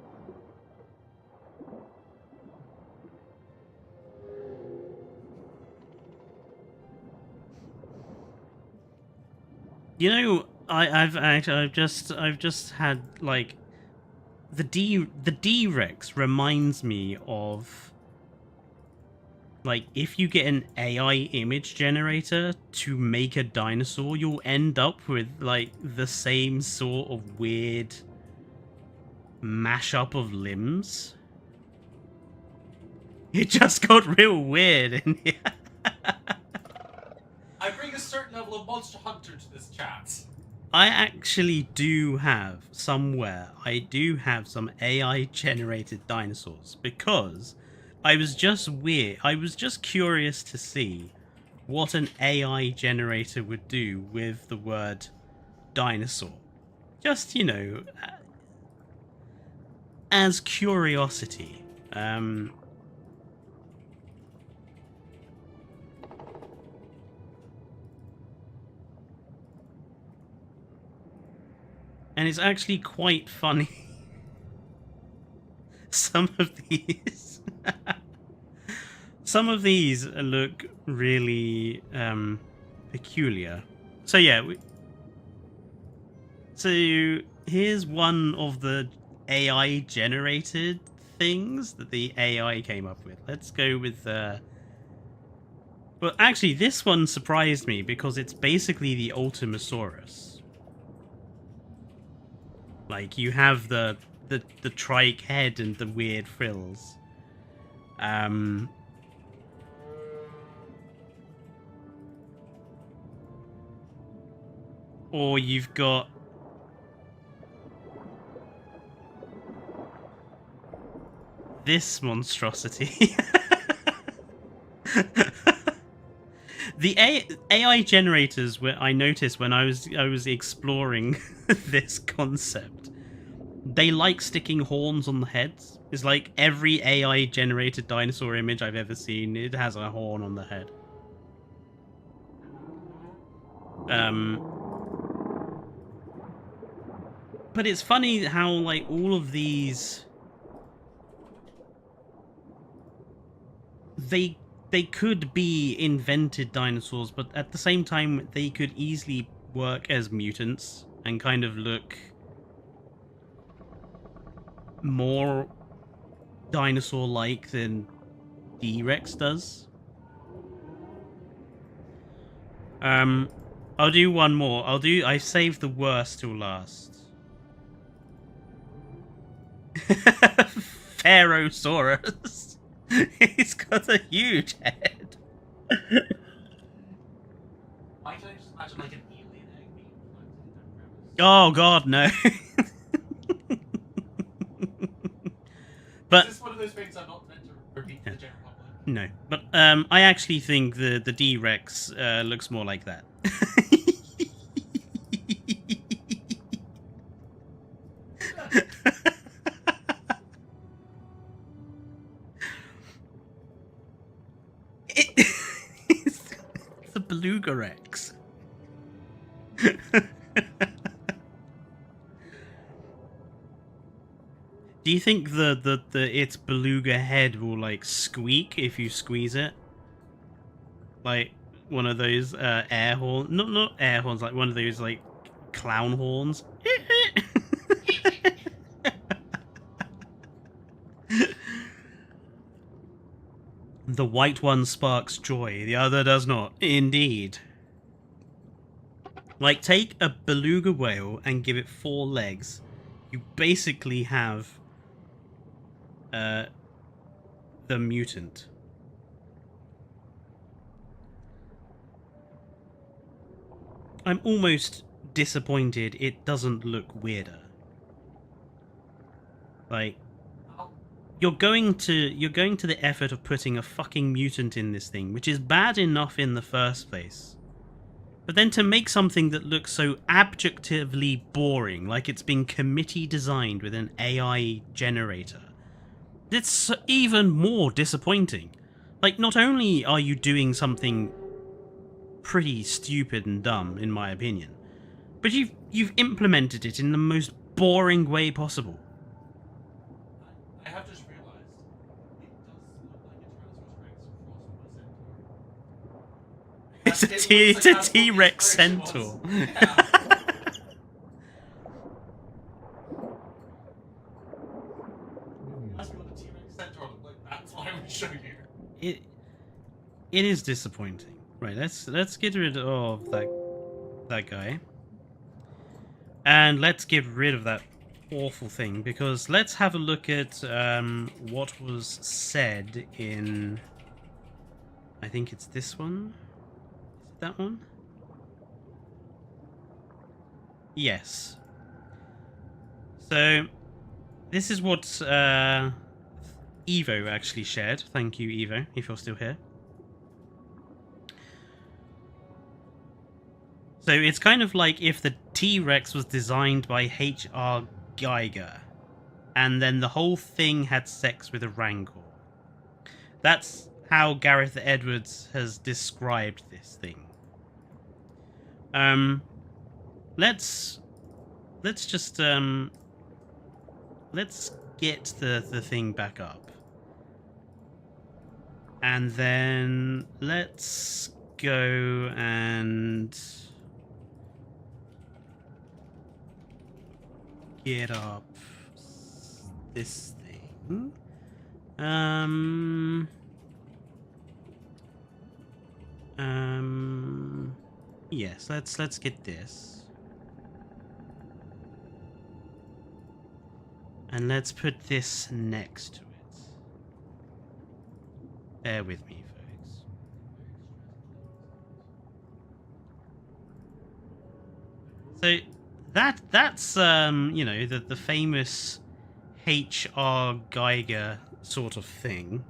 You know, I've just had like the D-Rex reminds me of, like, if you get an AI image generator to make a dinosaur, you'll end up with like the same sort of weird mashup of limbs. It just got real weird in here. I bring a certain level of Monster Hunter to this chat. I actually do have somewhere. I do have some AI generated dinosaurs because I was just weird. I was just curious to see what an AI generator would do with the word dinosaur. Just, as curiosity. Um, and it's actually quite funny. Some of these. Some of these look really peculiar. So yeah, so here's one of the AI generated things that the AI came up with. Let's go with well, actually, this one surprised me because it's basically the Ultimasaurus. Like, you have the trike head and the weird frills. Or you've got this monstrosity. The AI generators, where I noticed when I was exploring this concept, they like sticking horns on the heads. It's like every AI generated dinosaur image I've ever seen, it has a horn on the head. But it's funny how, like, all of these, they could be invented dinosaurs, but at the same time they could easily work as mutants and kind of look more dinosaur-like than D-Rex does. I'll do one more. I saved the worst till last. Pharaohsaurus. He's got a huge head. Why can't I just imagine like an alien egg being planted in their crevice? Oh god, no. But Is this one of those things I'm not meant to repeat to the general public? no, but I actually think the D-Rex looks more like that. It's a Beluga Rex. Do you think the its beluga head will like squeak if you squeeze it? Like one of those air horns, not air horns, like one of those like clown horns. The white one sparks joy, the other does not. Indeed. Like, take a beluga whale and give it 4 legs. You basically have the mutant. I'm almost disappointed it doesn't look weirder. Like, you're going to the effort of putting a fucking mutant in this thing, which is bad enough in the first place. But then to make something that looks so abjectively boring, like it's been committee designed with an AI generator, it's even more disappointing. Like, not only are you doing something pretty stupid and dumb, in my opinion, but you've implemented it in the most boring way possible. I have just realized it does look like a Tyrannosaurus Rex crossed with a centaur. It's a T-Rex centaur. Yeah. Ask me what a T-Rex centaur looked like. That's what I would show you. It is disappointing. Right, let's get rid of that guy. And let's get rid of that awful thing, because let's have a look at what was said in, I think it's this one. Is it that one? Yes. So, this is what Evo actually shared. Thank you, Evo, if you're still here. So it's kind of like if the T-Rex was designed by H.R. Geiger, and then the whole thing had sex with a Rancor. That's how Gareth Edwards has described this thing. Let's just let's get the thing back up, and then let's go and get up this thing. Yes, let's get this. And let's put this next to it. Bear with me, folks. So that's you know, the famous H.R. Geiger sort of thing.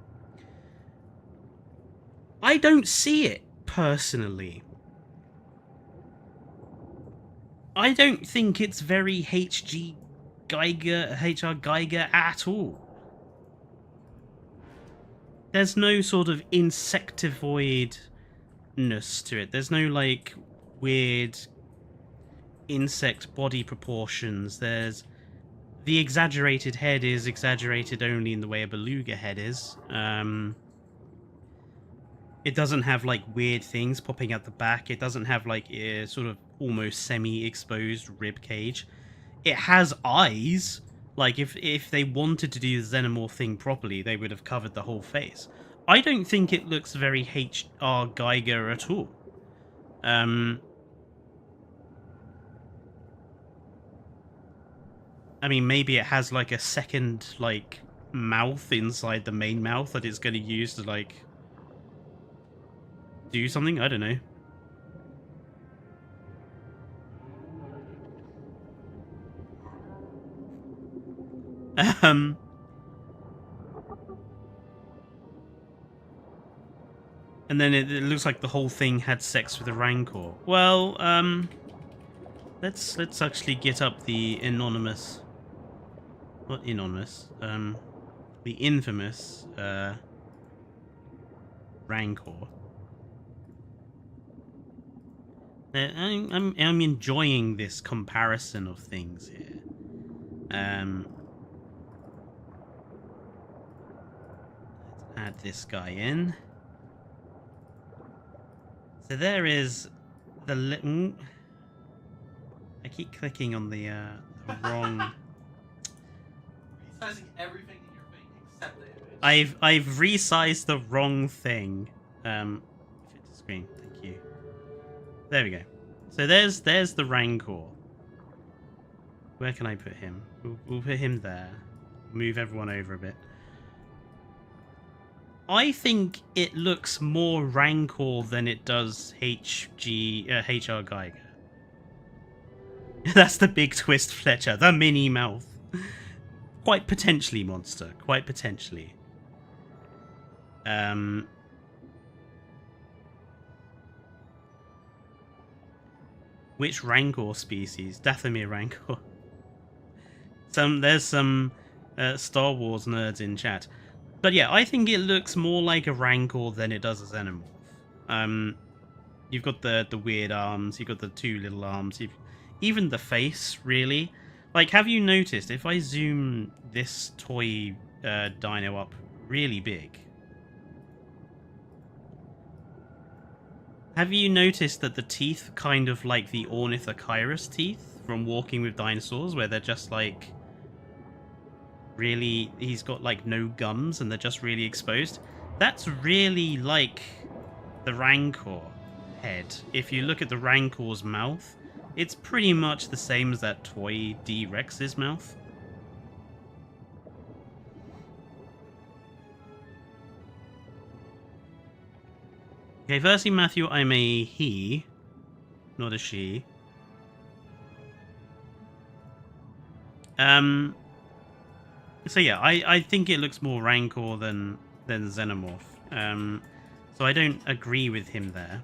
I don't see it personally. I don't think it's very H.R. Geiger at all. There's no sort of insectivoidness to it. There's no like weird insect body proportions. There's the exaggerated head is exaggerated only in the way a beluga head is. It doesn't have like weird things popping out the back. It doesn't have like a sort of almost semi-exposed rib cage. It has eyes. Like if they wanted to do the xenomorph thing properly, they would have covered the whole face. I don't think it looks very H.R. Geiger at all. I mean, maybe it has like a second like mouth inside the main mouth that it's going to use to like do something. I don't know. And then it looks like the whole thing had sex with a Rancor. Well, let's actually get up the anonymous, not anonymous, the infamous Rancor. I'm enjoying this comparison of things here. Let's add this guy in. So there is the I keep clicking on the wrong. Resizing everything in your thing except the image. I've resized the wrong thing. Fit to screen. Thank you. There we go. So there's the Rancor. Where can I put him? We'll put him there. Move everyone over a bit. I think it looks more Rancor than it does H.R. Geiger. That's the big twist, Fletcher. The mini mouth. Quite potentially, monster. Quite potentially. Which Rancor species? Dathomir Rancor. There's some Star Wars nerds in chat. But yeah, I think it looks more like a Rancor than it does a Xenomorph. You've got the weird arms, you've got the two little arms, even the face, really. Like, have you noticed, if I zoom this toy dino up really big, have you noticed that the teeth kind of like the Ornithochirus teeth from Walking with Dinosaurs, where they're just like really, he's got like no gums and they're just really exposed? That's really like the Rancor head. If you look at the Rancor's mouth, it's pretty much the same as that toy D-Rex's mouth. Okay, firstly, Matthew, I'm a he, not a she. So yeah, I think it looks more Rancor than Xenomorph. So I don't agree with him there.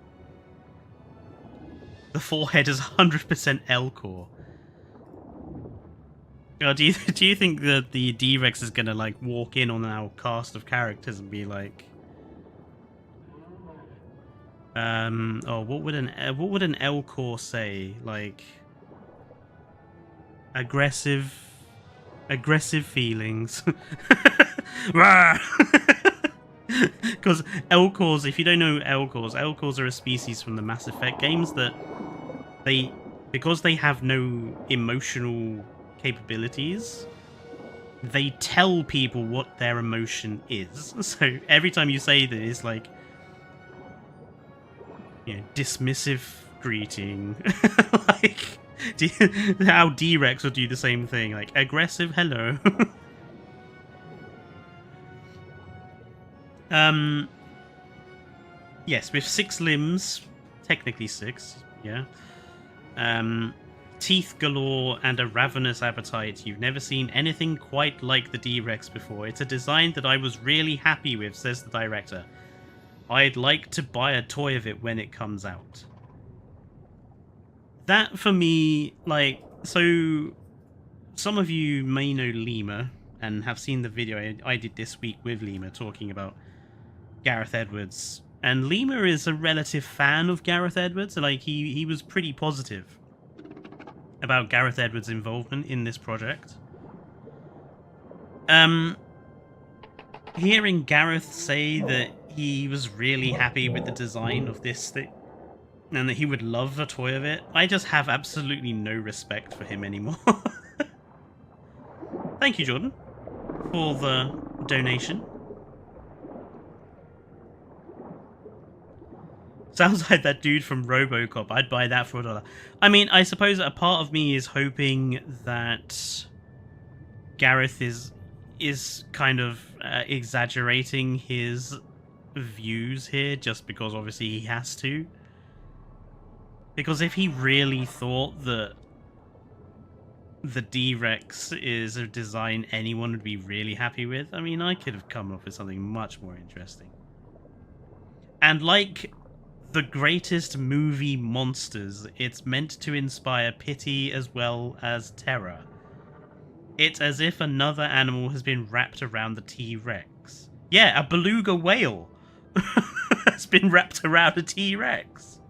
The forehead is 100% Elcor. Do you think that the D-Rex is gonna like walk in on our cast of characters and be like, oh, what would an Elcor say? Like, aggressive feelings. Because Elcors, if you don't know Elcors are a species from the Mass Effect games that because they have no emotional capabilities, they tell people what their emotion is. So every time you say that, it's like, you know, dismissive greeting. Like, how D-Rex would do the same thing, like aggressive hello. Yes, with 6 limbs, technically 6, yeah. Teeth galore and a ravenous appetite. You've never seen anything quite like the D-Rex before. It's a design that I was really happy with, says the director. I'd like to buy a toy of it when it comes out. That, for me, like, so some of you may know Lima and have seen the video I did this week with Lima talking about Gareth Edwards. And Lima is a relative fan of Gareth Edwards. Like, he was pretty positive about Gareth Edwards' involvement in this project. Hearing Gareth say that he was really happy with the design of this thing and that he would love a toy of it, I just have absolutely no respect for him anymore. Thank you, Jordan, for the donation. Sounds like that dude from RoboCop. I'd buy that for $1. I mean, I suppose a part of me is hoping that Gareth is kind of exaggerating his views here, just because obviously he has to. Because if he really thought that the D-Rex is a design anyone would be really happy with, I mean, I could have come up with something much more interesting. And like the greatest movie monsters, it's meant to inspire pity as well as terror. It's as if another animal has been wrapped around the T-Rex. Yeah, a beluga whale has been wrapped around a T-Rex.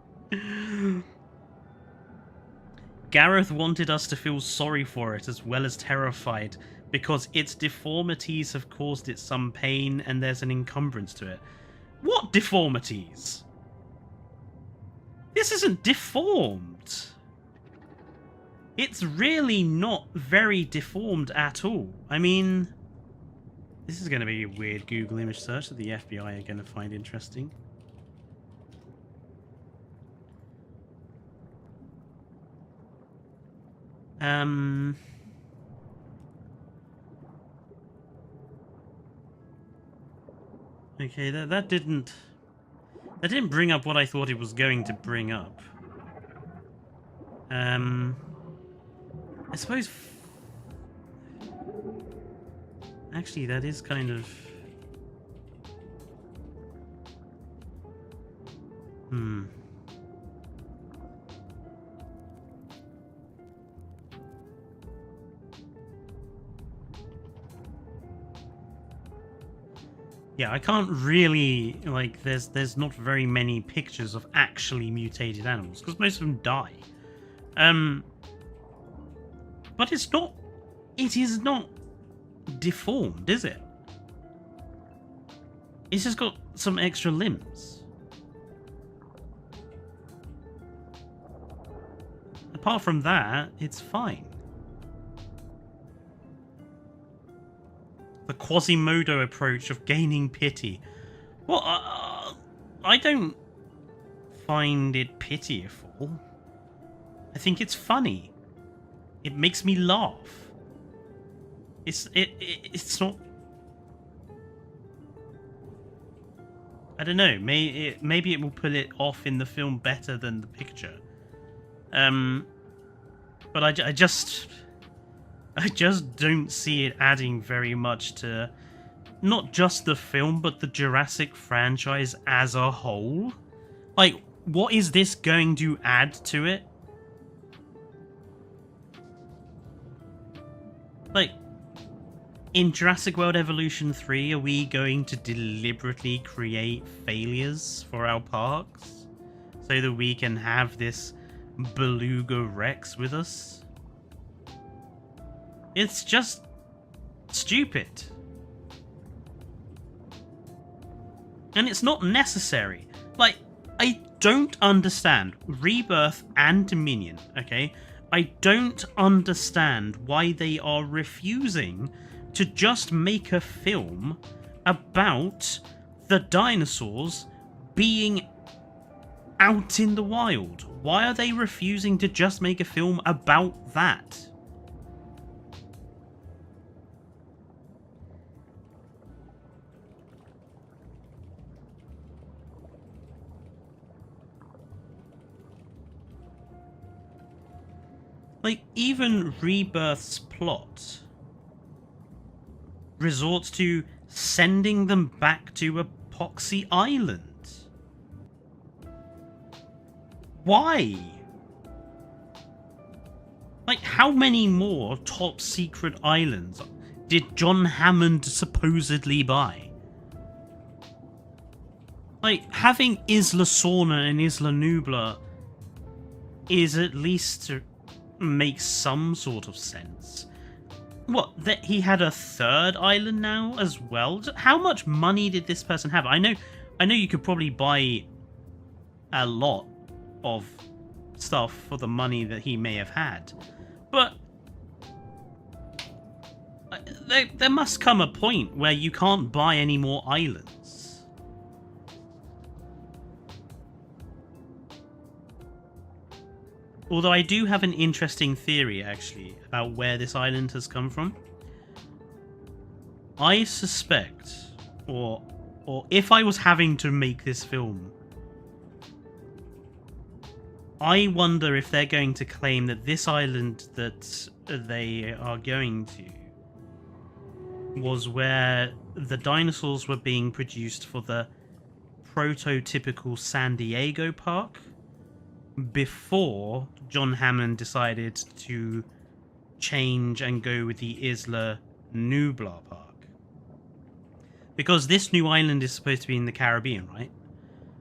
Gareth wanted us to feel sorry for it as well as terrified, because its deformities have caused it some pain and there's an encumbrance to it. What deformities? This isn't deformed. It's really not very deformed at all. I mean, this is going to be a weird Google image search that the FBI are going to find interesting. Okay, that didn't bring up what I thought it was going to bring up. I suppose... Actually, that is kind of... Yeah, I can't really, like, there's not very many pictures of actually mutated animals, because most of them die. But it is not deformed, is it? It's just got some extra limbs. Apart from that, it's fine. The Quasimodo approach of gaining pity. Well, I don't find it pitiful. I think it's funny. It makes me laugh. It's not... I don't know. Maybe it will pull it off in the film better than the picture. But I just... I just don't see it adding very much to not just the film, but the Jurassic franchise as a whole. Like, what is this going to add to it? Like, in Jurassic World Evolution 3, are we going to deliberately create failures for our parks so that we can have this Beluga Rex with us? It's just stupid. And it's not necessary. Like, I don't understand Rebirth and Dominion, okay? I don't understand why they are refusing to just make a film about the dinosaurs being out in the wild. Why are they refusing to just make a film about that? Like, even Rebirth's plot resorts to sending them back to Epoxy Island. Why? Like, how many more top secret islands did John Hammond supposedly buy? Like, having Isla Sorna and Isla Nublar is at least to make some sort of sense. What, that he had a third island now as well? How much money did this person have? I know you could probably buy a lot of stuff for the money that he may have had, but there must come a point where you can't buy any more islands. Although I do have an interesting theory, actually, about where this island has come from. I suspect, or if I was having to make this film, I wonder if they're going to claim that this island that they are going to was where the dinosaurs were being produced for the prototypical San Diego park before John Hammond decided to change and go with the Isla Nublar park. Because this new island is supposed to be in the Caribbean, right?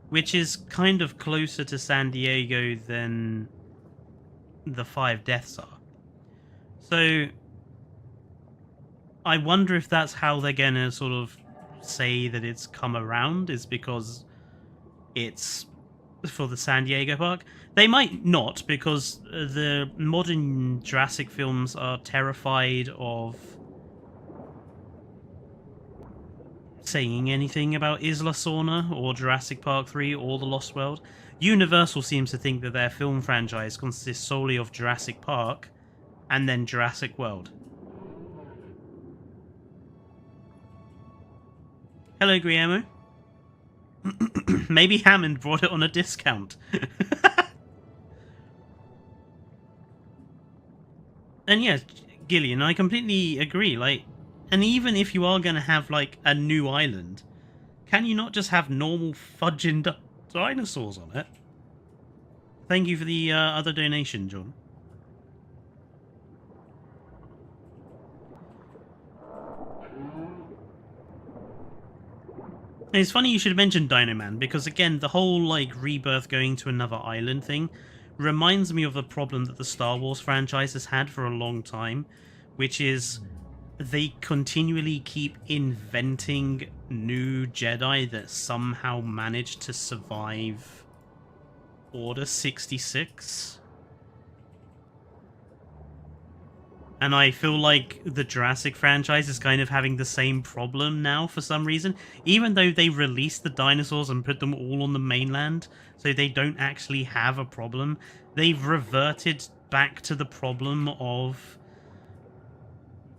Which is kind of closer to San Diego than the 5 Deaths are. So I wonder if that's how they're gonna sort of say that it's come around, is because it's for the San Diego park. They might not, because the modern Jurassic films are terrified of saying anything about Isla Sorna or Jurassic Park 3 or The Lost World. Universal seems to think that their film franchise consists solely of Jurassic Park and then Jurassic World. Hello, Guillermo. Maybe Hammond brought it on a discount. And yeah, Gillian, I completely agree. Like, and even if you are going to have like a new island, can you not just have normal fudging dinosaurs on it? Thank you for the other donation, John. It's funny you should have mentioned Dino Man, because again, the whole like Rebirth going to another island thing reminds me of the problem that the Star Wars franchise has had for a long time, which is they continually keep inventing new Jedi that somehow manage to survive Order 66. And I feel like the Jurassic franchise is kind of having the same problem now for some reason. Even though they released the dinosaurs and put them all on the mainland, so they don't actually have a problem, they've reverted back to the problem of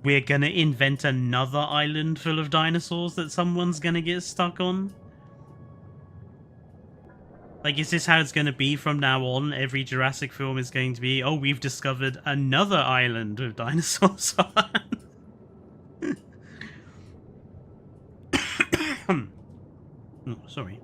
we're gonna invent another island full of dinosaurs that someone's gonna get stuck on. Like, is this how it's going to be from now on? Every Jurassic film is going to be, oh, we've discovered another island with dinosaurs on. Oh, sorry.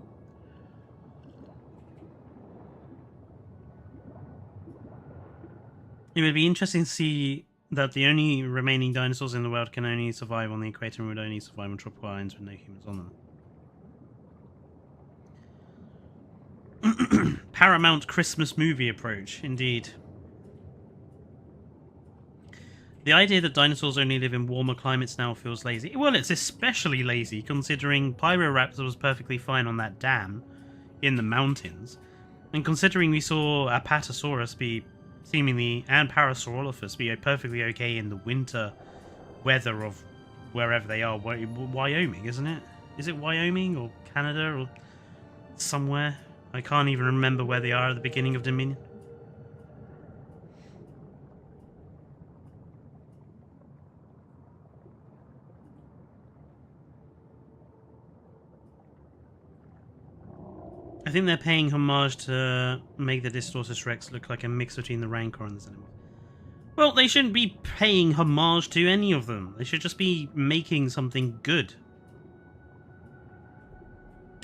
It would be interesting to see that the only remaining dinosaurs in the world can only survive on the equator and would only survive on tropical islands with no humans on them. Paramount Christmas movie approach, indeed. The idea that dinosaurs only live in warmer climates now feels lazy. Well, it's especially lazy considering Pyroraptor was perfectly fine on that dam in the mountains. And considering we saw Apatosaurus be seemingly, and Parasaurolophus be perfectly okay in the winter weather of wherever they are. Wyoming, isn't it? Is it Wyoming or Canada or somewhere? I can't even remember where they are at the beginning of Dominion. I think they're paying homage to make the Distortus Rex look like a mix between the Rancor and the Xenomorph. Well, they shouldn't be paying homage to any of them. They should just be making something good.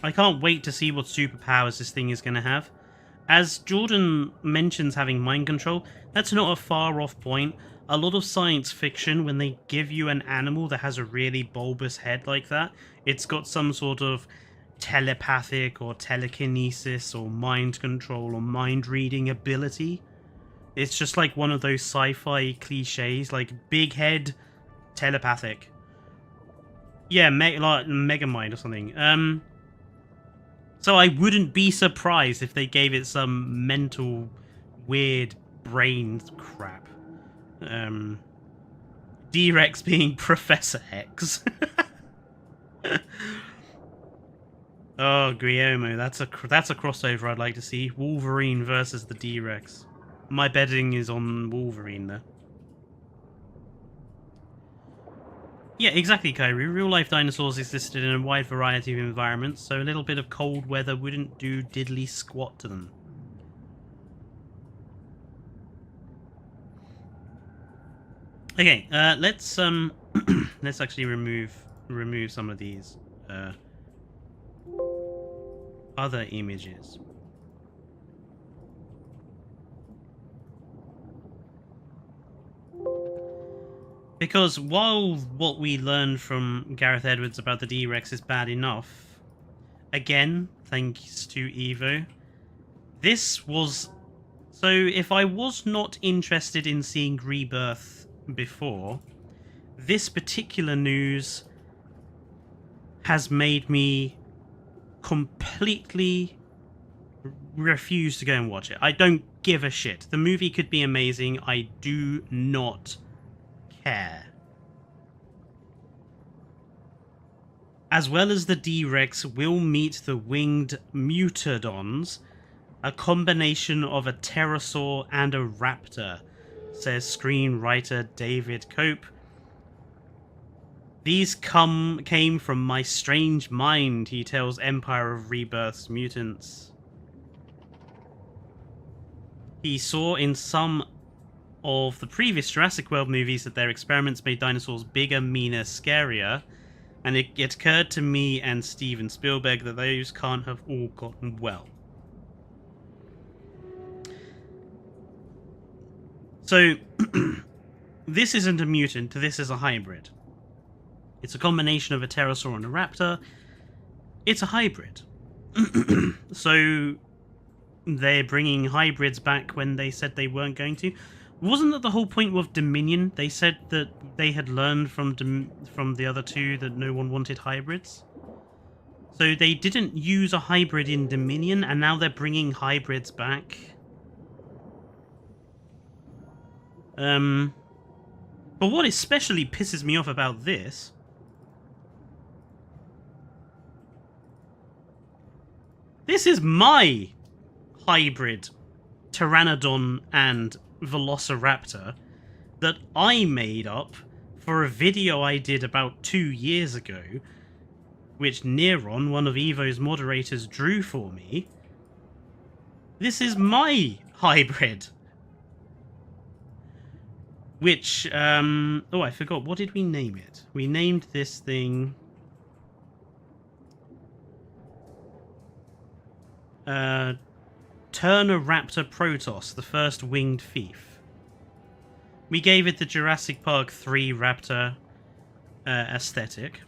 I can't wait to see what superpowers this thing is going to have. As Jordan mentions having mind control, that's not a far off point. A lot of science fiction, when they give you an animal that has a really bulbous head like that, it's got some sort of telepathic or telekinesis or mind control or mind reading ability. It's just like one of those sci-fi cliches, like big head, telepathic. Yeah, like Mega Mind or something. So I wouldn't be surprised if they gave it some mental, weird brain crap. D-Rex being Professor X. Oh, Guillermo, that's a crossover I'd like to see. Wolverine versus the D-Rex. My betting is on Wolverine there. Yeah, exactly, Kyrie. Real-life dinosaurs existed in a wide variety of environments, so a little bit of cold weather wouldn't do diddly squat to them. Okay, let's let's actually remove some of these other images. Because while what we learned from Gareth Edwards about the D-Rex is bad enough, again, thanks to Evo, this was... So if I was not interested in seeing Rebirth before, this particular news has made me completely refuse to go and watch it. I don't give a shit. The movie could be amazing. I do not care. As well as the D-Rex will meet the winged Mutodons, a combination of a pterosaur and a raptor, says screenwriter David Cope. These came from my strange mind, he tells Empire of Rebirth's Mutants. He saw in some of the previous Jurassic World movies that their experiments made dinosaurs bigger, meaner, scarier, and it occurred to me and Steven Spielberg that those can't have all gotten well. So, this isn't a mutant, this is a hybrid. It's a combination of a pterosaur and a raptor. It's a hybrid. So, they're bringing hybrids back when they said they weren't going to. Wasn't that the whole point of Dominion? They said that they had learned from the other two that no one wanted hybrids. So they didn't use a hybrid in Dominion, and now they're bringing hybrids back. But what especially pisses me off about this is my hybrid Pteranodon and Velociraptor that I made up for a video I did about 2 years ago, which Neron, one of Evo's moderators, drew for me. This is my hybrid. Which, oh, I forgot. What did we name it? We named this thing... Turner-Raptor Protoss, the first winged thief. We gave it the Jurassic Park 3 Raptor aesthetic.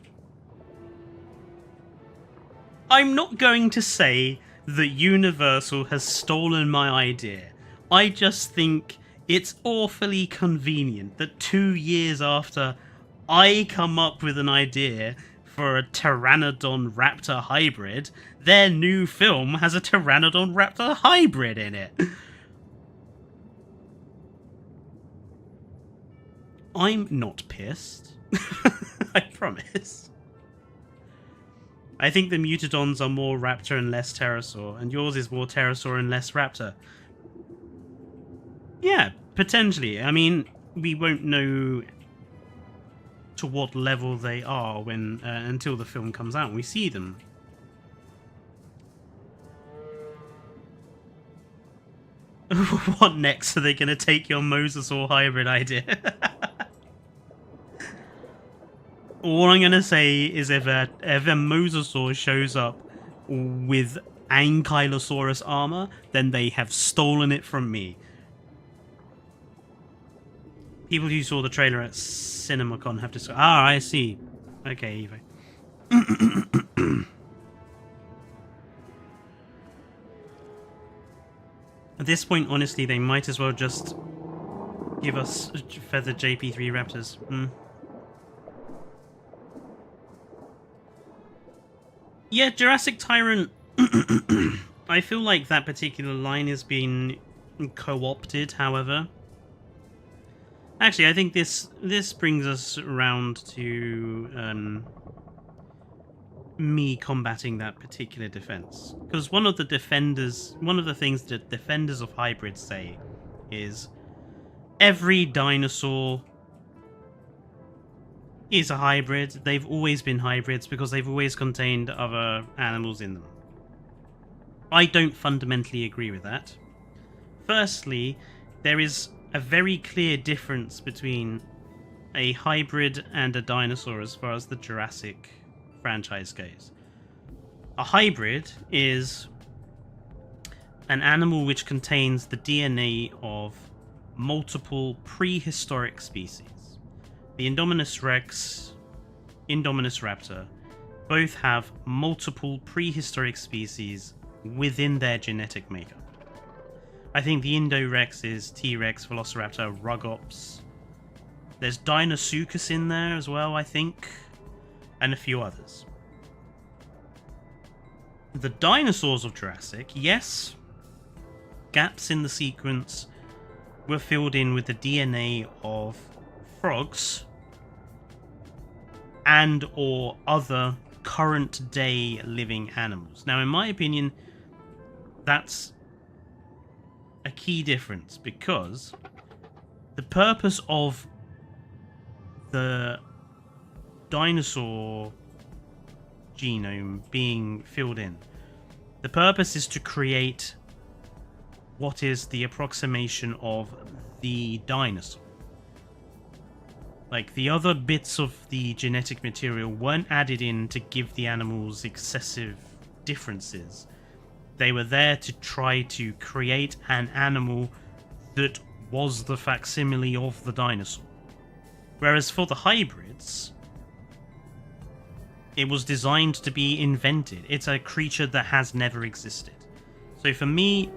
I'm not going to say that Universal has stolen my idea. I just think it's awfully convenient that 2 years after I come up with an idea for a Pteranodon Raptor hybrid, their new film has a Pteranodon Raptor hybrid in it. I'm not pissed. I promise. I think the Mutadons are more Raptor and less Pterosaur, and yours is more Pterosaur and less Raptor. Yeah, potentially. I mean, we won't know to what level they are when until the film comes out and we see them. What next? Are they going to take your Mosasaur hybrid idea? All I'm going to say is if a Mosasaur shows up with Ankylosaurus armor, then they have stolen it from me. People who saw the trailer at CinemaCon have to... Ah, I see. Okay, Evo. At this point, honestly, they might as well just give us feathered JP3 Raptors. Yeah, Jurassic Tyrant... I feel like that particular line has been co-opted, however. Actually, I think this brings us around to me combating that particular defense. Because one of the things that defenders of hybrids say is every dinosaur is a hybrid. They've always been hybrids because they've always contained other animals in them. I don't fundamentally agree with that. Firstly, there is a very clear difference between a hybrid and a dinosaur as far as the Jurassic franchise goes. A hybrid is an animal which contains the DNA of multiple prehistoric species. The Indominus Rex, Indominus Raptor, both have multiple prehistoric species within their genetic makeup. I think the Indo-Rex is T-Rex, Velociraptor, Rugops. There's Deinosuchus in there as well, I think. And a few others. The dinosaurs of Jurassic, yes, gaps in the sequence were filled in with the DNA of frogs and or other current day living animals. Now, in my opinion, that's a key difference, because the purpose of the dinosaur genome being filled in, the purpose is to create what is the approximation of the dinosaur. Like, the other bits of the genetic material weren't added in to give the animals excessive differences. They were there to try to create an animal that was the facsimile of the dinosaur. Whereas for the hybrids, it was designed to be invented. It's a creature that has never existed. So for me,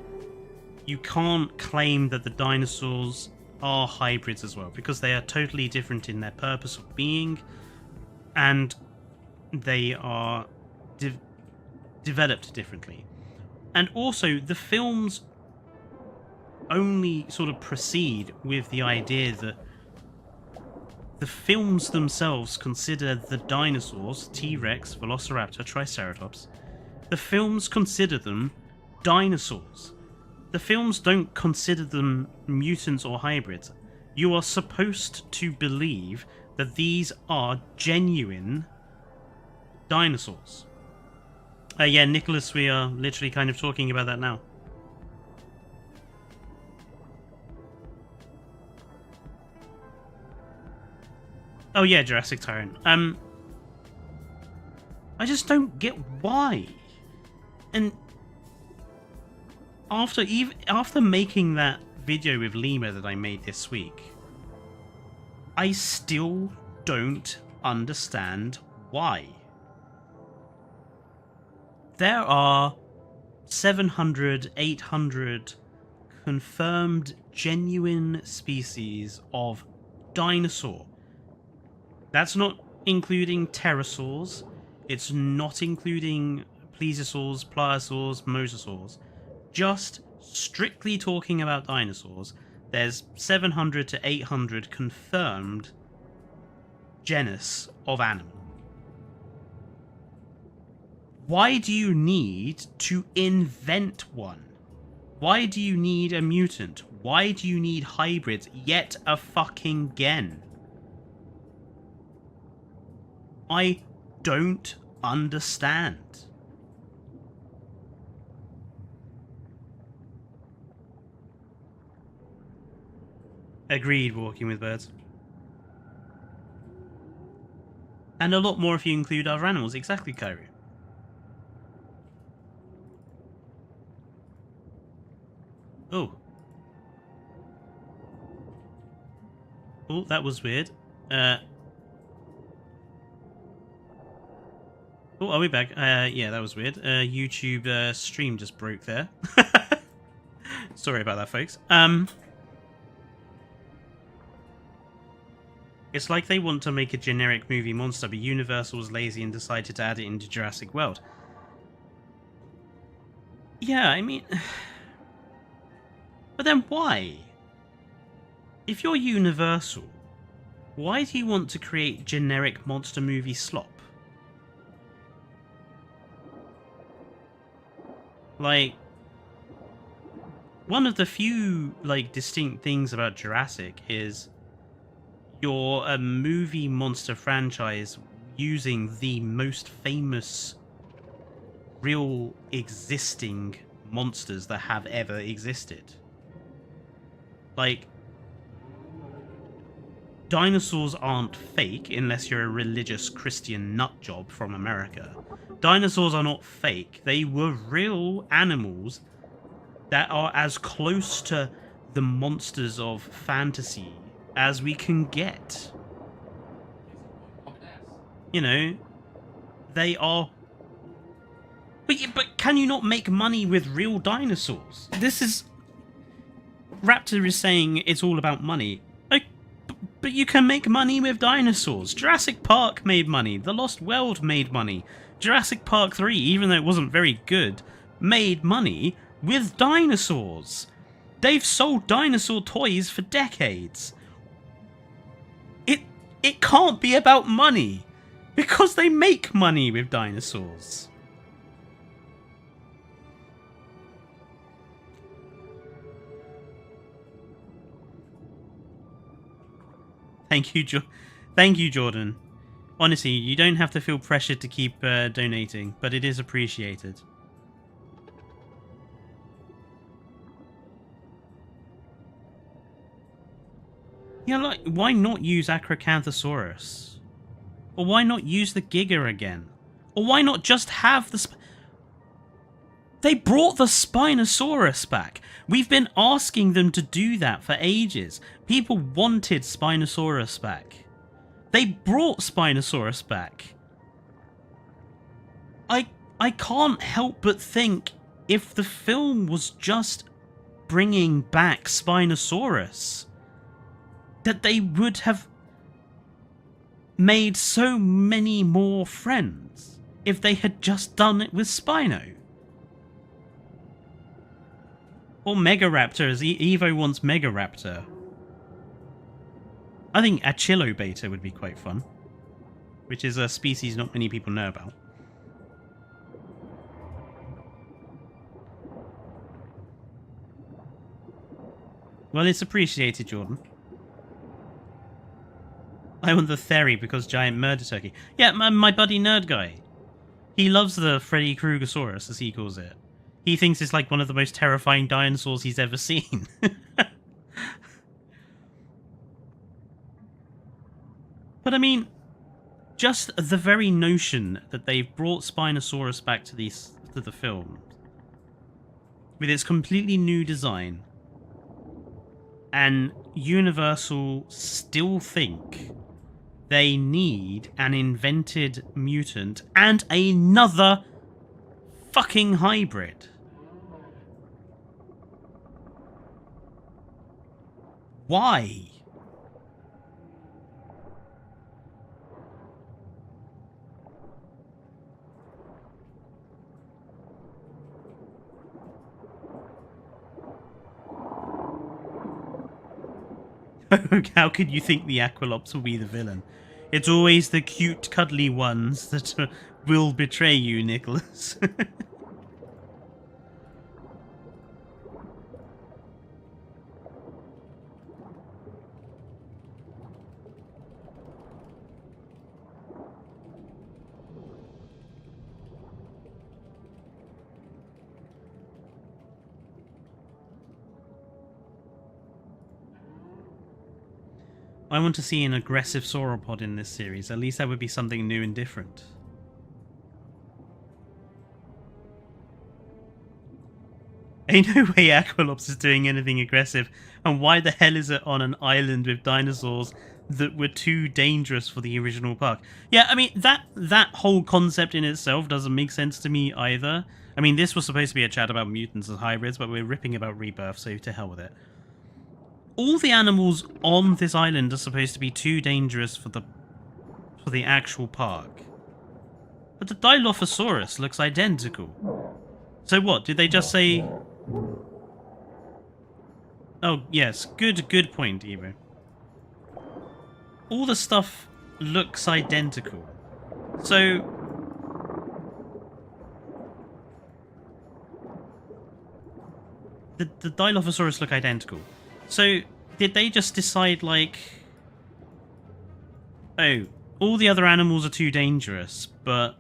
you can't claim that the dinosaurs are hybrids as well, because they are totally different in their purpose of being, and they are developed differently. And also, the films only sort of proceed with the idea that the films themselves consider the dinosaurs, T-Rex, Velociraptor, Triceratops, the films consider them dinosaurs. The films don't consider them mutants or hybrids. You are supposed to believe that these are genuine dinosaurs. Yeah, Nicholas, we are literally kind of talking about that now. Oh yeah, Jurassic Tyrant. I just don't get why. And after making that video with Lima that I made this week, I still don't understand why. There are 700, 800 confirmed genuine species of dinosaur. That's not including pterosaurs. It's not including plesiosaurs, pliosaurs, mosasaurs. Just strictly talking about dinosaurs, there's 700 to 800 confirmed genus of animal. Why do you need to invent one? Why do you need a mutant? Why do you need hybrids yet a fucking again? I don't understand. Agreed, walking with birds. And a lot more if you include other animals. Exactly, Kyrie. Oh. Oh, that was weird. Oh, are we back? Yeah, that was weird. YouTube stream just broke there. Sorry about that, folks. It's like they want to make a generic movie monster, but Universal was lazy and decided to add it into Jurassic World. Yeah, I mean... But then why? If you're Universal, why do you want to create generic monster movie slop? Like, one of the few, like, distinct things about Jurassic is you're a movie monster franchise using the most famous real existing monsters that have ever existed. Like, dinosaurs aren't fake unless you're a religious Christian nutjob from America. Dinosaurs are not fake. They were real animals that are as close to the monsters of fantasy as we can get. You know, they are... But can you not make money with real dinosaurs? This is... Raptor is saying it's all about money. But you can make money with dinosaurs. Jurassic Park made money. The Lost World made money. Jurassic Park 3, even though it wasn't very good, made money with dinosaurs. They've sold dinosaur toys for decades. It can't be about money, because they make money with dinosaurs. Thank you, Jordan. Honestly, you don't have to feel pressured to keep donating, but it is appreciated. Yeah, like, why not use Acrocanthosaurus? Or why not use the Giga again? Or why not just have the... They brought the Spinosaurus back. We've been asking them to do that for ages. People wanted Spinosaurus back. They brought Spinosaurus back. I can't help but think if the film was just bringing back Spinosaurus, that they would have made so many more friends if they had just done it with Spino. Or Megaraptor, as Evo wants Megaraptor. I think Achillobeta would be quite fun, which is a species not many people know about. Well, it's appreciated, Jordan. I want the Theory because giant murder turkey. Yeah, my buddy Nerd Guy. He loves the Freddy Kruegersaurus, as he calls it. He thinks it's like one of the most terrifying dinosaurs he's ever seen. But I mean, just the very notion that they've brought Spinosaurus back to the film with its completely new design, and Universal still think they need an invented mutant and another fucking hybrid. Why? How could you think the Aqualops will be the villain? It's always the cute, cuddly ones that will betray you, Nicholas. I want to see an aggressive sauropod in this series. At least that would be something new and different. Ain't no way Aqualops is doing anything aggressive. And why the hell is it on an island with dinosaurs that were too dangerous for the original park? Yeah, I mean, that whole concept in itself doesn't make sense to me either. I mean, this was supposed to be a chat about mutants and hybrids, but we're ripping about rebirth, so to hell with it. All the animals on this island are supposed to be too dangerous for the actual park. But the Dilophosaurus looks identical. So what, did they just say... Oh, yes, good point, Evo. All the stuff looks identical. So... The Dilophosaurus look identical. So, did they just decide, like... Oh, all the other animals are too dangerous, but...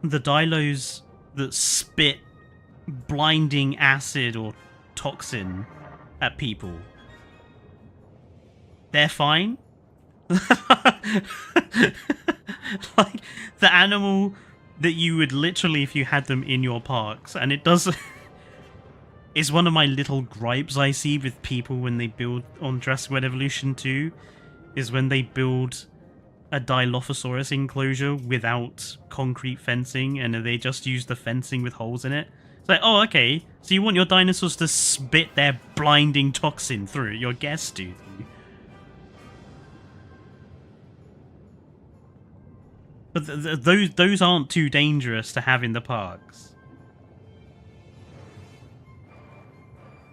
the dilos that spit blinding acid or toxin at people, they're fine? Like, the animal that you would literally, if you had them in your parks, and it does... It's one of my little gripes I see with people when they build on Jurassic World Evolution 2, is when they build a Dilophosaurus enclosure without concrete fencing, and they just use the fencing with holes in it. It's like, oh, okay, so you want your dinosaurs to spit their blinding toxin through your guests, do you? But those aren't too dangerous to have in the parks.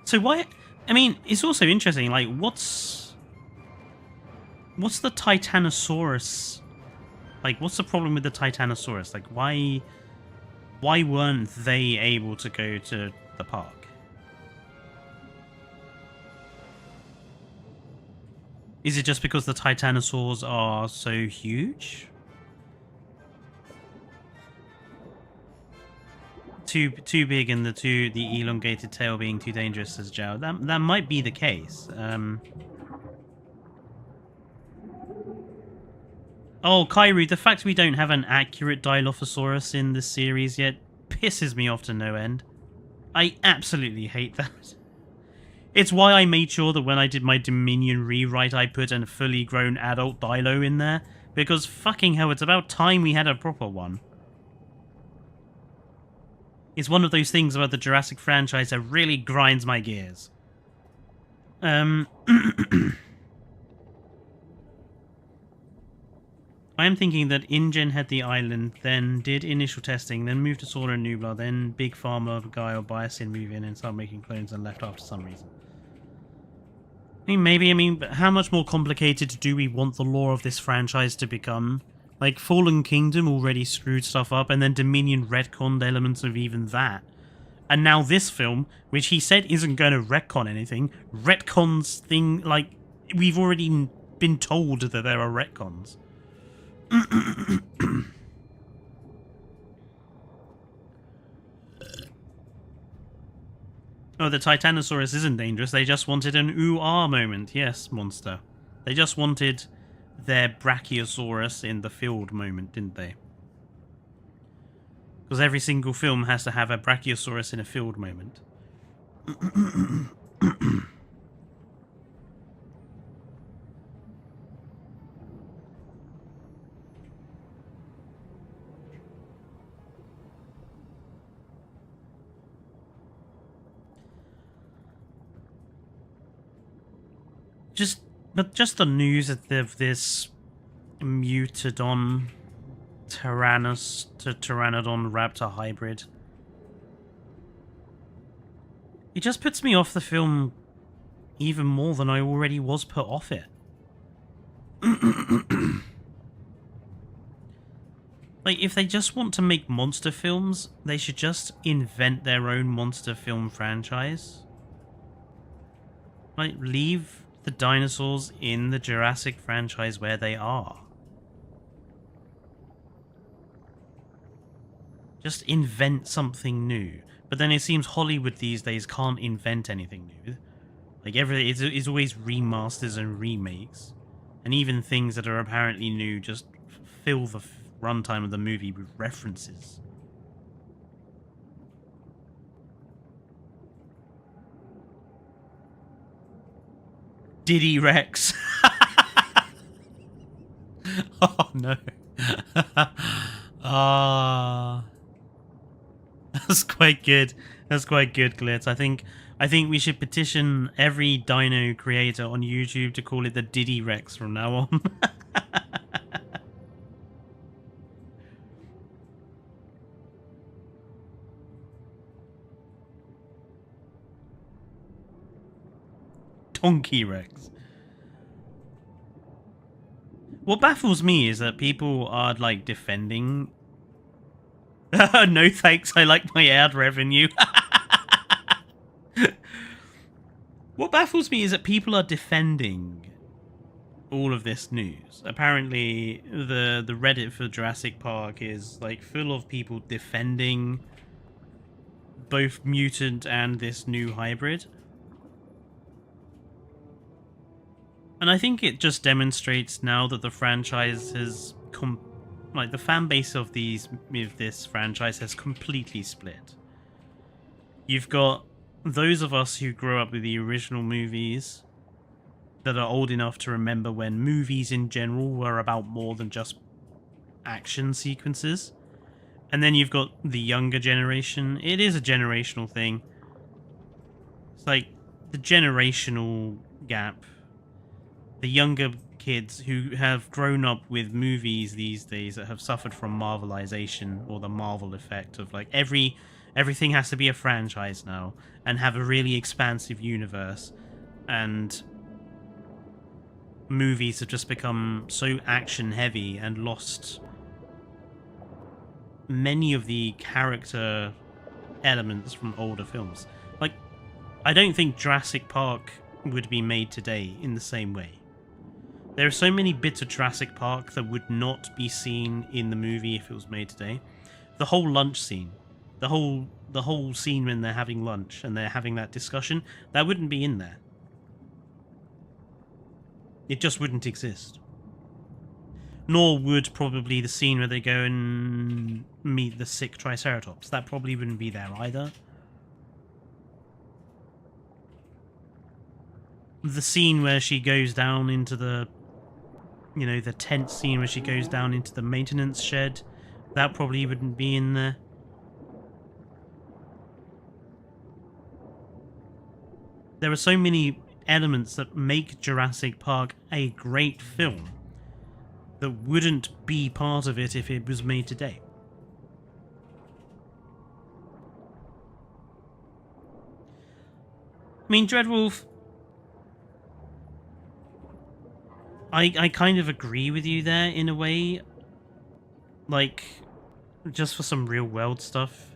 So why... I mean, it's also interesting, like, what's the Titanosaurus... Like, what's the problem with the Titanosaurus? Like, why weren't they able to go to the park? Is it just because the Titanosaurs are so huge? Too big, and the elongated tail being too dangerous, says Jow. That might be the case. Oh, Kairu, the fact we don't have an accurate Dilophosaurus in this series yet pisses me off to no end. I absolutely hate that. It's why I made sure that when I did my Dominion rewrite, I put a fully grown adult Dilo in there, because fucking hell, it's about time we had a proper one. It's one of those things about the Jurassic franchise that really grinds my gears. I am thinking that InGen had the island, then did initial testing, then moved to Sora and Nublar, then Big Pharma guy or Biosyn move in and start making clones and left after some reason. I mean, but how much more complicated do we want the lore of this franchise to become? Like, Fallen Kingdom already screwed stuff up, and then Dominion retconned elements of even that. And now this film, which he said isn't going to retcon anything, retcons thing, like, we've already been told that there are retcons. Oh, the Titanosaurus isn't dangerous, they just wanted an ooh-ah moment. Yes, monster. They just wanted their Brachiosaurus in the field moment, didn't they? Because every single film has to have a Brachiosaurus in a field moment. Just the news of this Mutadon Pteranodon Raptor hybrid. It just puts me off the film even more than I already was put off it. Like, if they just want to make monster films, they should just invent their own monster film franchise. Like, leave the dinosaurs in the Jurassic franchise where they are. Just invent something new. But then it seems Hollywood these days can't invent anything new. Like, everything is always remasters and remakes. And even things that are apparently new just fill the runtime of the movie with references. Diddy Rex. Oh no. That's quite good. That's quite good, Glitz. I think we should petition every dino creator on YouTube to call it the Diddy Rex from now on. Donkey Rex. What baffles me is that people are like defending. No thanks, I like my ad revenue. What baffles me is that people are defending all of this news. Apparently the Reddit for Jurassic Park is like full of people defending both mutant and this new hybrid. And I think it just demonstrates now that the franchise has the fan base of this franchise has completely split. You've got those of us who grew up with the original movies that are old enough to remember when movies in general were about more than just action sequences. And then you've got the younger generation. It is a generational thing. It's like the generational gap. The younger kids who have grown up with movies these days that have suffered from Marvelization or the Marvel effect of like everything has to be a franchise now and have a really expansive universe, and movies have just become so action heavy and lost many of the character elements from older films. Like, I don't think Jurassic Park would be made today in the same way. There are so many bits of Jurassic Park that would not be seen in the movie if it was made today. The whole lunch scene, the whole scene when they're having lunch and they're having that discussion, that wouldn't be in there. It just wouldn't exist. Nor would probably the scene where they go and meet the sick Triceratops. That probably wouldn't be there either. The scene where she goes down into the tent scene where she goes down into the maintenance shed, that probably wouldn't be in there. There are so many elements that make Jurassic Park a great film that wouldn't be part of it if it was made today. I mean, Dreadwolf, I kind of agree with you there in a way. Like, just for some real world stuff.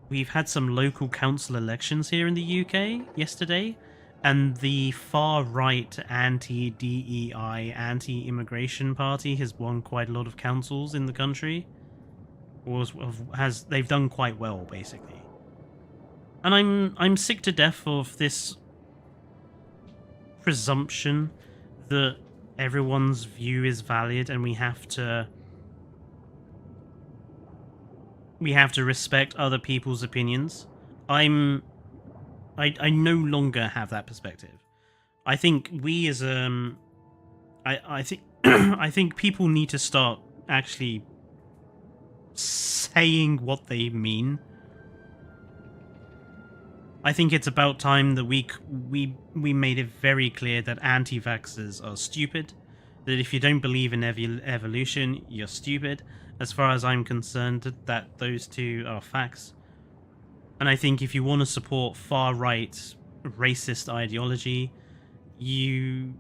We've had some local council elections here in the UK yesterday, and the far-right anti-DEI, anti-immigration party has won quite a lot of councils in the country. They've done quite well, basically. And I'm sick to death of this presumption that everyone's view is valid and we have to respect other people's opinions. I no longer have that perspective. I think we as I think I think people need to start actually saying what they mean. I think it's about time that we made it very clear that anti-vaxxers are stupid, that if you don't believe in evolution, you're stupid. As far as I'm concerned, that those two are facts. And I think if you want to support far-right racist ideology, you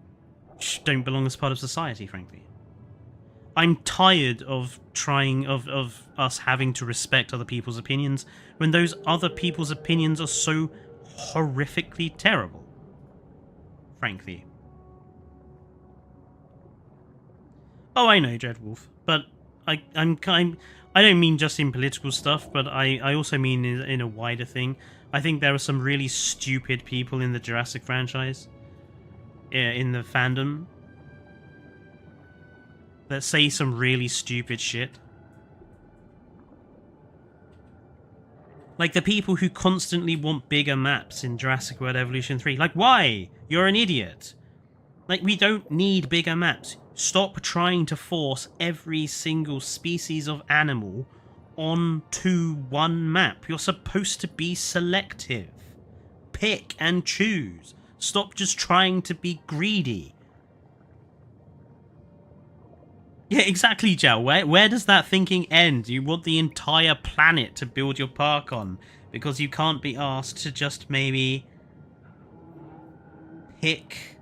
don't belong as part of society, frankly. I'm tired of us having to respect other people's opinions when those other people's opinions are so horrifically terrible. Frankly. Oh, I know, Dreadwolf, but I don't mean just in political stuff, but I also mean in a wider thing. I think there are some really stupid people in the Jurassic franchise, in the fandom, that say some really stupid shit. Like the people who constantly want bigger maps in Jurassic World Evolution 3. Like, why? You're an idiot. Like, we don't need bigger maps. Stop trying to force every single species of animal onto one map. You're supposed to be selective. Pick and choose. Stop just trying to be greedy. Yeah, exactly, Jao. Where does that thinking end? You want the entire planet to build your park on because you can't be asked to just maybe pick...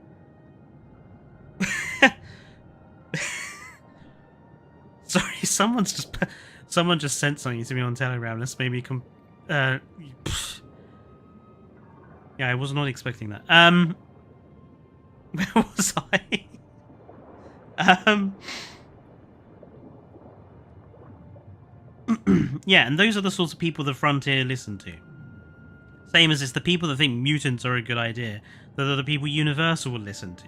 Sorry, someone just sent something to me on Telegram. This made me yeah, I was not expecting that. Where was I? Yeah, and those are the sorts of people the Frontier listen to. Same as it's the people that think mutants are a good idea that are the people Universal will listen to.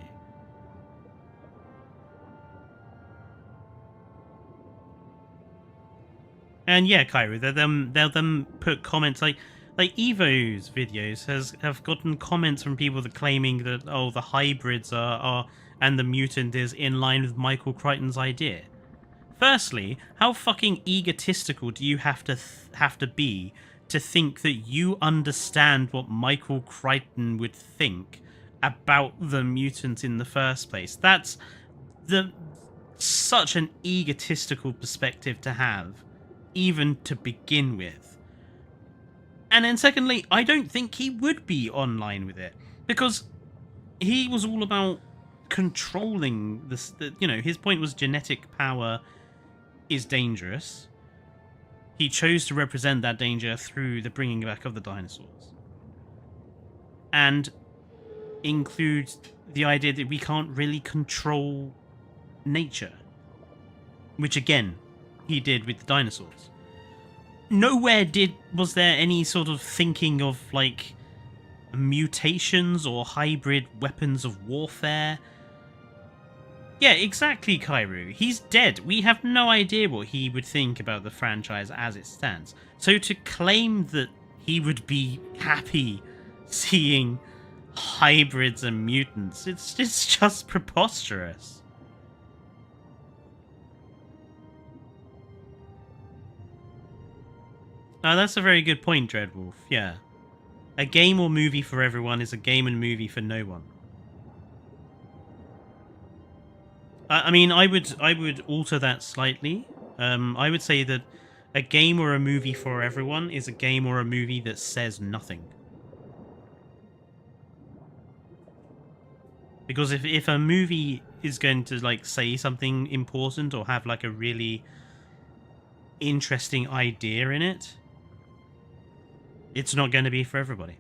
And yeah, Cairo, they'll then put comments like Evo's videos have gotten comments from people that claiming that the hybrids are and the mutant is in line with Michael Crichton's idea. Firstly, how fucking egotistical do you have to be to think that you understand what Michael Crichton would think about the mutant in the first place? That's such an egotistical perspective to have, even to begin with. And then secondly, I don't think he would be online with it, because he was all about controlling this. His point was genetic power is dangerous. He chose to represent that danger through the bringing back of the dinosaurs, and includes the idea that we can't really control nature, which again he did with the dinosaurs. Nowhere was there any sort of thinking of like mutations or hybrid weapons of warfare. Yeah, exactly, Kairu. He's dead. We have no idea what he would think about the franchise as it stands. So to claim that he would be happy seeing hybrids and mutants, it's just preposterous. That's a very good point, Dreadwolf. Yeah. A game or movie for everyone is a game and movie for no one. I mean, I would alter that slightly. I would say that a game or a movie for everyone is a game or a movie that says nothing. Because if a movie is going to like say something important or have like a really interesting idea in it, it's not going to be for everybody.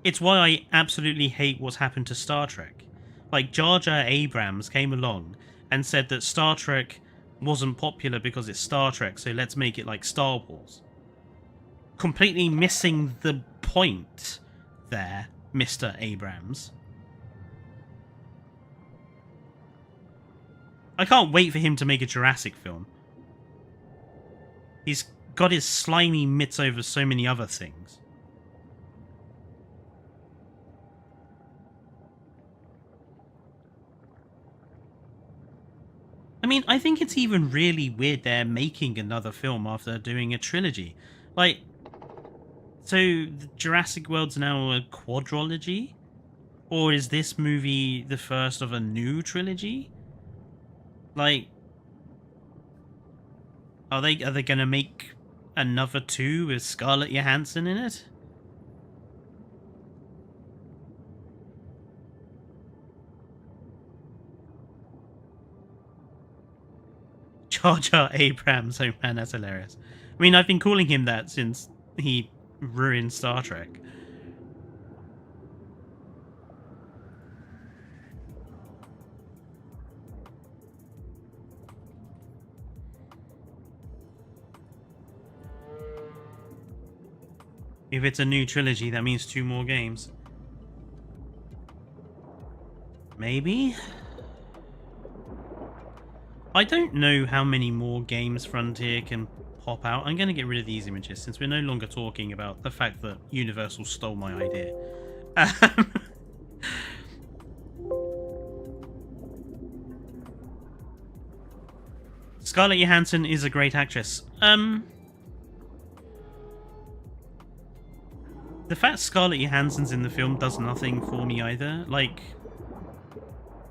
It's why I absolutely hate what's happened to Star Trek. Like, Jar Jar Abrams came along and said that Star Trek wasn't popular because it's Star Trek, so let's make it like Star Wars. Completely missing the point there, Mr. Abrams. I can't wait for him to make a Jurassic film. He's got his slimy mitts over so many other things. I mean, I think it's even really weird they're making another film after doing a trilogy. Like, so the Jurassic World's now a quadrilogy? Or is this movie the first of a new trilogy? Like, are they gonna make another 2 with Scarlett Johansson in it? Jar Jar Abrams, oh man, that's hilarious. I mean, I've been calling him that since he ruined Star Trek. If it's a new trilogy, that means 2 more games. Maybe? I don't know how many more games Frontier can pop out. I'm going to get rid of these images since we're no longer talking about the fact that Universal stole my idea. Scarlett Johansson is a great actress. The fact Scarlett Johansson's in the film does nothing for me either. Like,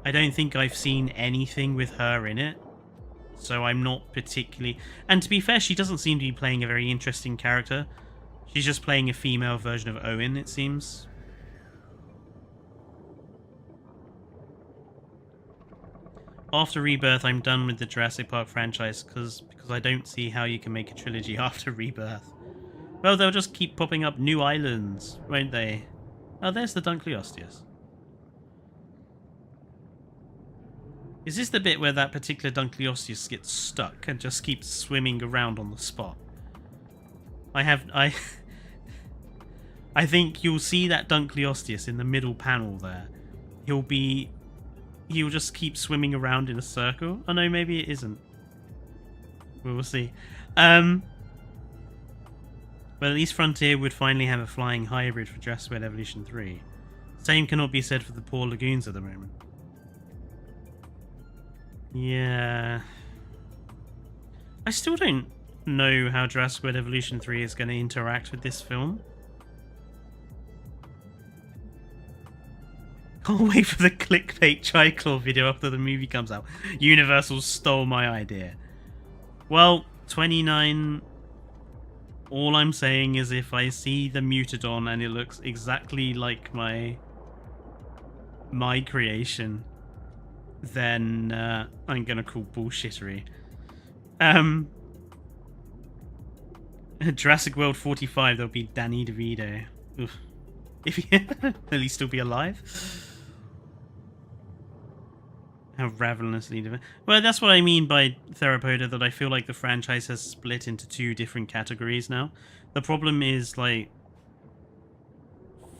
I don't think I've seen anything with her in it. So I'm not particularly... And to be fair, she doesn't seem to be playing a very interesting character. She's just playing a female version of Owen, it seems. After Rebirth, I'm done with the Jurassic Park franchise because I don't see how you can make a trilogy after Rebirth. Well, they'll just keep popping up new islands, won't they? Oh, there's the Dunkleosteus. Is this the bit where that particular Dunkleosteus gets stuck and just keeps swimming around on the spot? I think you'll see that Dunkleosteus in the middle panel there. He'll just keep swimming around in a circle. Oh no, maybe it isn't. We'll see. But at least Frontier would finally have a flying hybrid for Jurassic World Evolution 3. Same cannot be said for the poor lagoons at the moment. Yeah. I still don't know how Jurassic World Evolution 3 is going to interact with this film. Can't wait for the clickbait Chiclaw video after the movie comes out. Universal stole my idea. Well, 29... All I'm saying is if I see the Mutadon and it looks exactly like my creation, then I'm gonna call bullshittery. Jurassic World 45, there'll be Danny DeVito. Oof. If he at least still be alive. How ravenously well, that's what I mean by Theropoda, that I feel like the franchise has split into 2 different categories now. The problem is, like,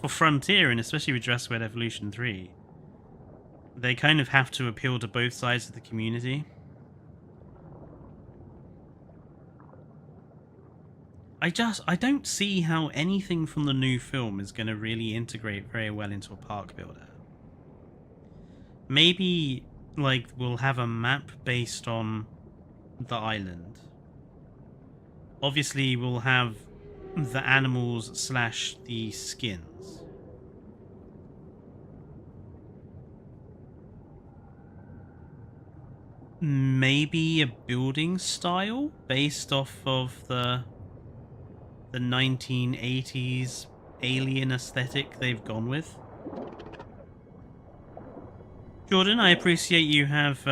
for Frontier, and especially with Jurassic World Evolution 3, they kind of have to appeal to both sides of the community. I don't see how anything from the new film is going to really integrate very well into a park builder. Maybe, like, we'll have a map based on the island. Obviously, we'll have the animals / the skins. Maybe a building style based off of the 1980s alien aesthetic they've gone with. Jordan, I appreciate you have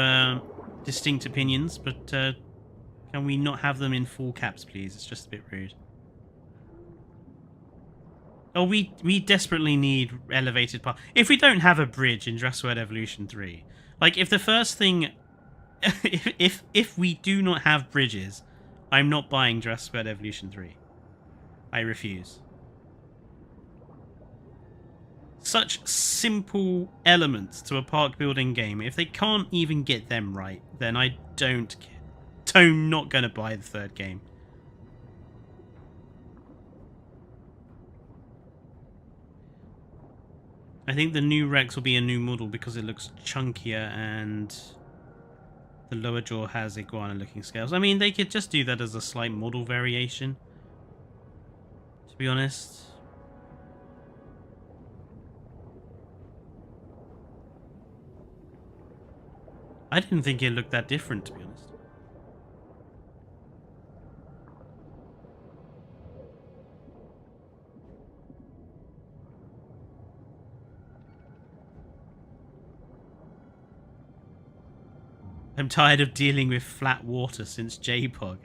distinct opinions, but can we not have them in full caps, please? It's just a bit rude. Oh, we desperately need elevated park. If we don't have a bridge in Jurassic World Evolution 3, like, if the first thing... if we do not have bridges, I'm not buying Jurassic World Evolution 3. I refuse. such simple elements to a park building game. If they can't even get them right, then I don't care. I'm not going to buy the third game. I think the new Rex will be a new model because it looks chunkier and the lower jaw has iguana looking scales. I mean, they could just do that as a slight model variation, to be honest. I didn't think it looked that different, to be honest. I'm tired of dealing with flat water since JPOG.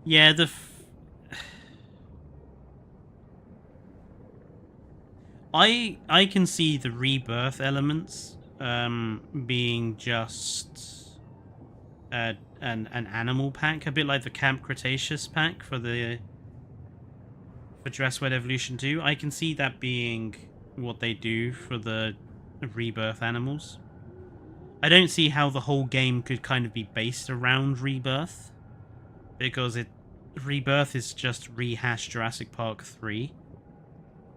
Yeah, I can see the rebirth elements being just an animal pack, a bit like the Camp Cretaceous pack for Jurassic World Evolution 2. I can see that being what they do for the rebirth animals. I don't see how the whole game could kind of be based around Rebirth, because Rebirth is just rehashed Jurassic Park 3.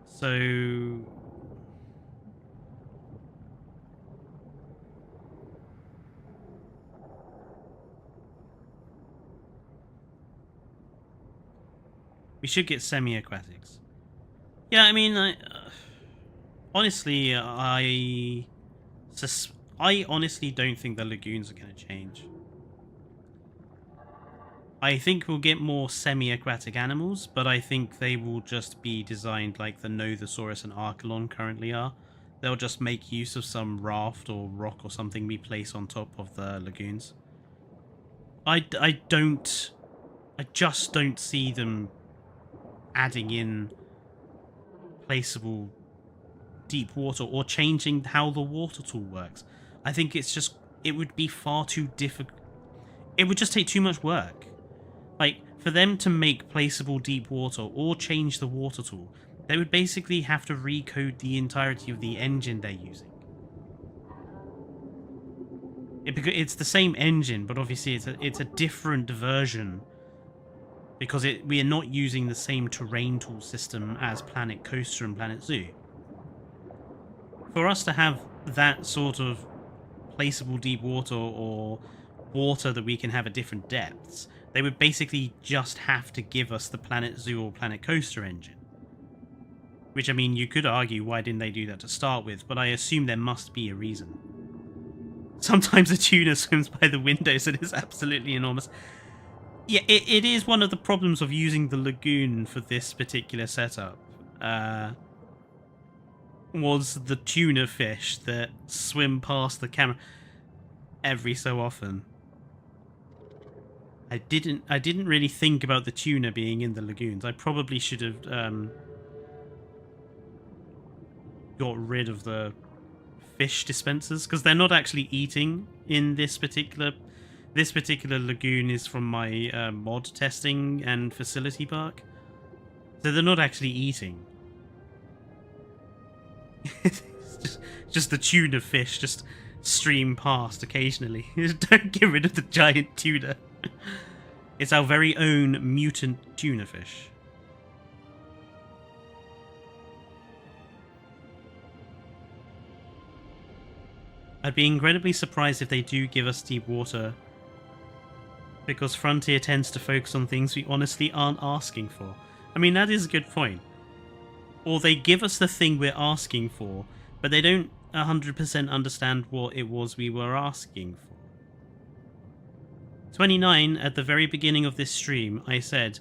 So we should get semi-aquatics. Yeah, I mean, honestly, I honestly don't think the lagoons are going to change. I think we'll get more semi-aquatic animals, but I think they will just be designed like the Nothosaurus and Archelon currently are. They'll just make use of some raft or rock or something be placed on top of the lagoons. I just don't see them adding in placeable deep water or changing how the water tool works. I think it would be far too difficult. It would just take too much work. Like, for them to make placeable deep water or change the water tool, they would basically have to recode the entirety of the engine they're using. It's the same engine, but obviously it's a different version, because we are not using the same terrain tool system as Planet Coaster and Planet Zoo. For us to have that sort of placeable deep water or water that we can have at different depths, they would basically just have to give us the Planet Zoo or Planet Coaster engine. Which, I mean, you could argue, why didn't they do that to start with, but I assume there must be a reason. Sometimes a tuna swims by the windows and it's absolutely enormous. Yeah, it is one of the problems of using the lagoon for this particular setup. Was the tuna fish that swim past the camera every so often. I didn't really think about the tuna being in the lagoons. I probably should have got rid of the fish dispensers, because they're not actually eating in this particular lagoon is from my mod testing and facility park, so they're not actually eating. It's just the tuna fish just stream past occasionally. Don't get rid of the giant tuna. It's our very own mutant tuna fish. I'd be incredibly surprised if they do give us deep water, because Frontier tends to focus on things we honestly aren't asking for. I mean, that is a good point. Or they give us the thing we're asking for, but they don't 100% understand what it was we were asking for. 29, at the very beginning of this stream, I said,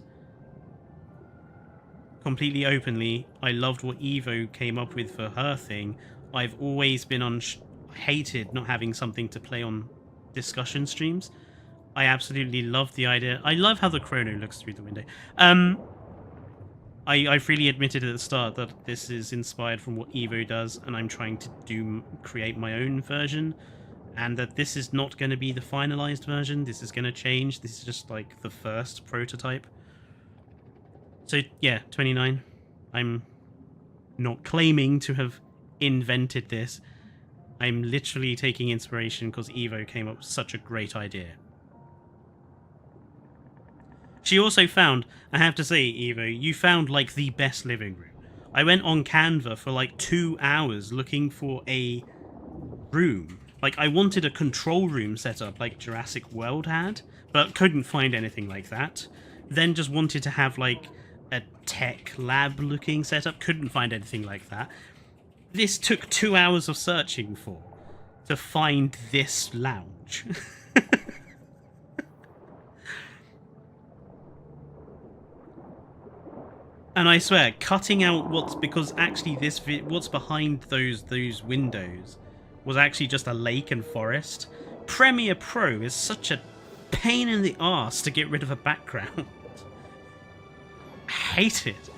completely openly, I loved what Evo came up with for her thing. I've always been hated not having something to play on discussion streams. I absolutely love the idea. I love how the chrono looks through the window. I freely admitted at the start that this is inspired from what Evo does, and I'm trying to create my own version, and that this is not going to be the finalized version. This is going to change. This is just like the first prototype. So yeah, 29. I'm not claiming to have invented this. I'm literally taking inspiration because Evo came up with such a great idea. She also found, I have to say, Evo, you found like the best living room. I went on Canva for like 2 hours looking for a room. Like, I wanted a control room set up like Jurassic World had, but couldn't find anything like that. Then just wanted to have like a tech lab looking setup, couldn't find anything like that. This took 2 hours of searching for to find this lounge. And I swear, cutting out because actually what's behind those windows was actually just a lake and forest. Premiere Pro is such a pain in the arse to get rid of a background. I hate it.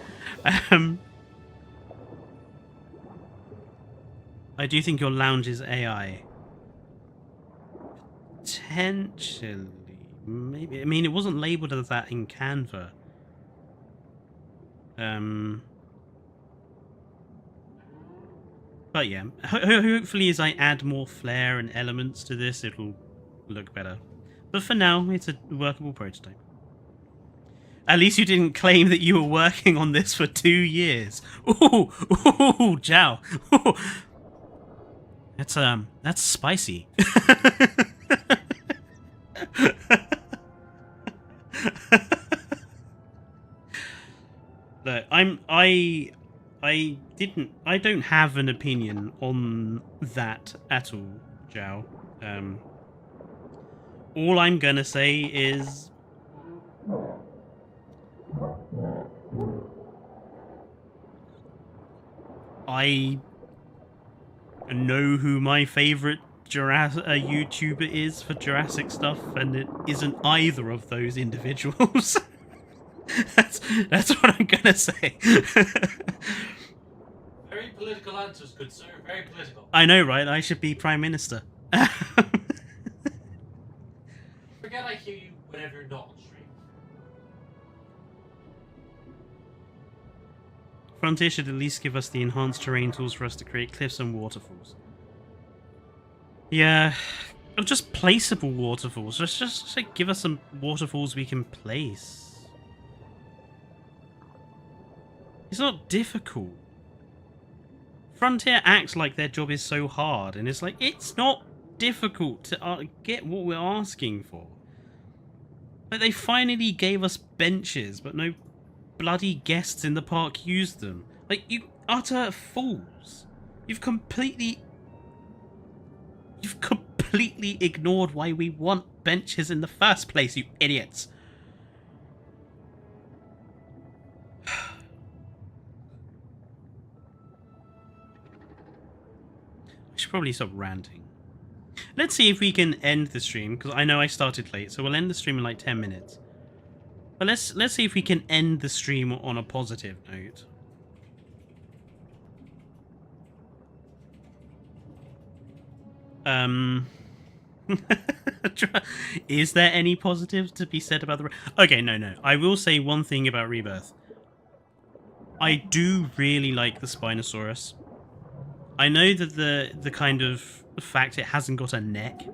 I do think your lounge is AI. Potentially, maybe. I mean, it wasn't labeled as that in Canva. But yeah, hopefully as I add more flair and elements to this, it'll look better. But for now, it's a workable prototype. At least you didn't claim that you were working on this for 2 years. Ooh, ooh, Jow. Ooh. That's spicy. Look, I don't have an opinion on that at all, Jow. All I'm gonna say is I know who my favorite YouTuber is for Jurassic stuff, and it isn't either of those individuals. That's what I'm gonna say. Very political answers, good sir. Very political. I know, right? I should be Prime Minister. Forget I hear you whenever you're not on stream. Frontier should at least give us the enhanced terrain tools for us to create cliffs and waterfalls. Yeah, or just placeable waterfalls. Just like, give us some waterfalls we can place. It's not difficult. Frontier acts like their job is so hard, and it's like, it's not difficult to get what we're asking for. Like, they finally gave us benches, but no bloody guests in the park used them. Like, you utter fools. You've completely ignored why we want benches in the first place, you idiots. I should probably stop ranting. Let's see if we can end the stream, because I know I started late, so we'll end the stream in like 10 minutes. But let's see if we can end the stream on a positive note. Is there any positive to be said about the... Okay, no. I will say one thing about Rebirth. I do really like the Spinosaurus. I know that the kind of fact it hasn't got a neck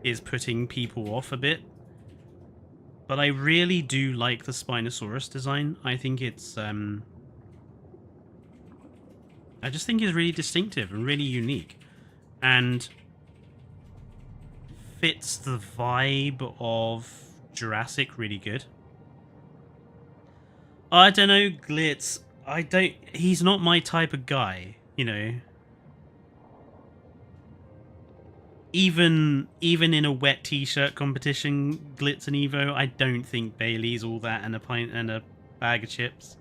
is putting people off a bit. But I really do like the Spinosaurus design. I think it's... I just think it's really distinctive and really unique. And fits the vibe of Jurassic really good. I don't know, Glitz. He's not my type of guy, you know. Even in a wet t-shirt competition, Glitz and Evo, I don't think Bailey's all that and a pint and a bag of chips.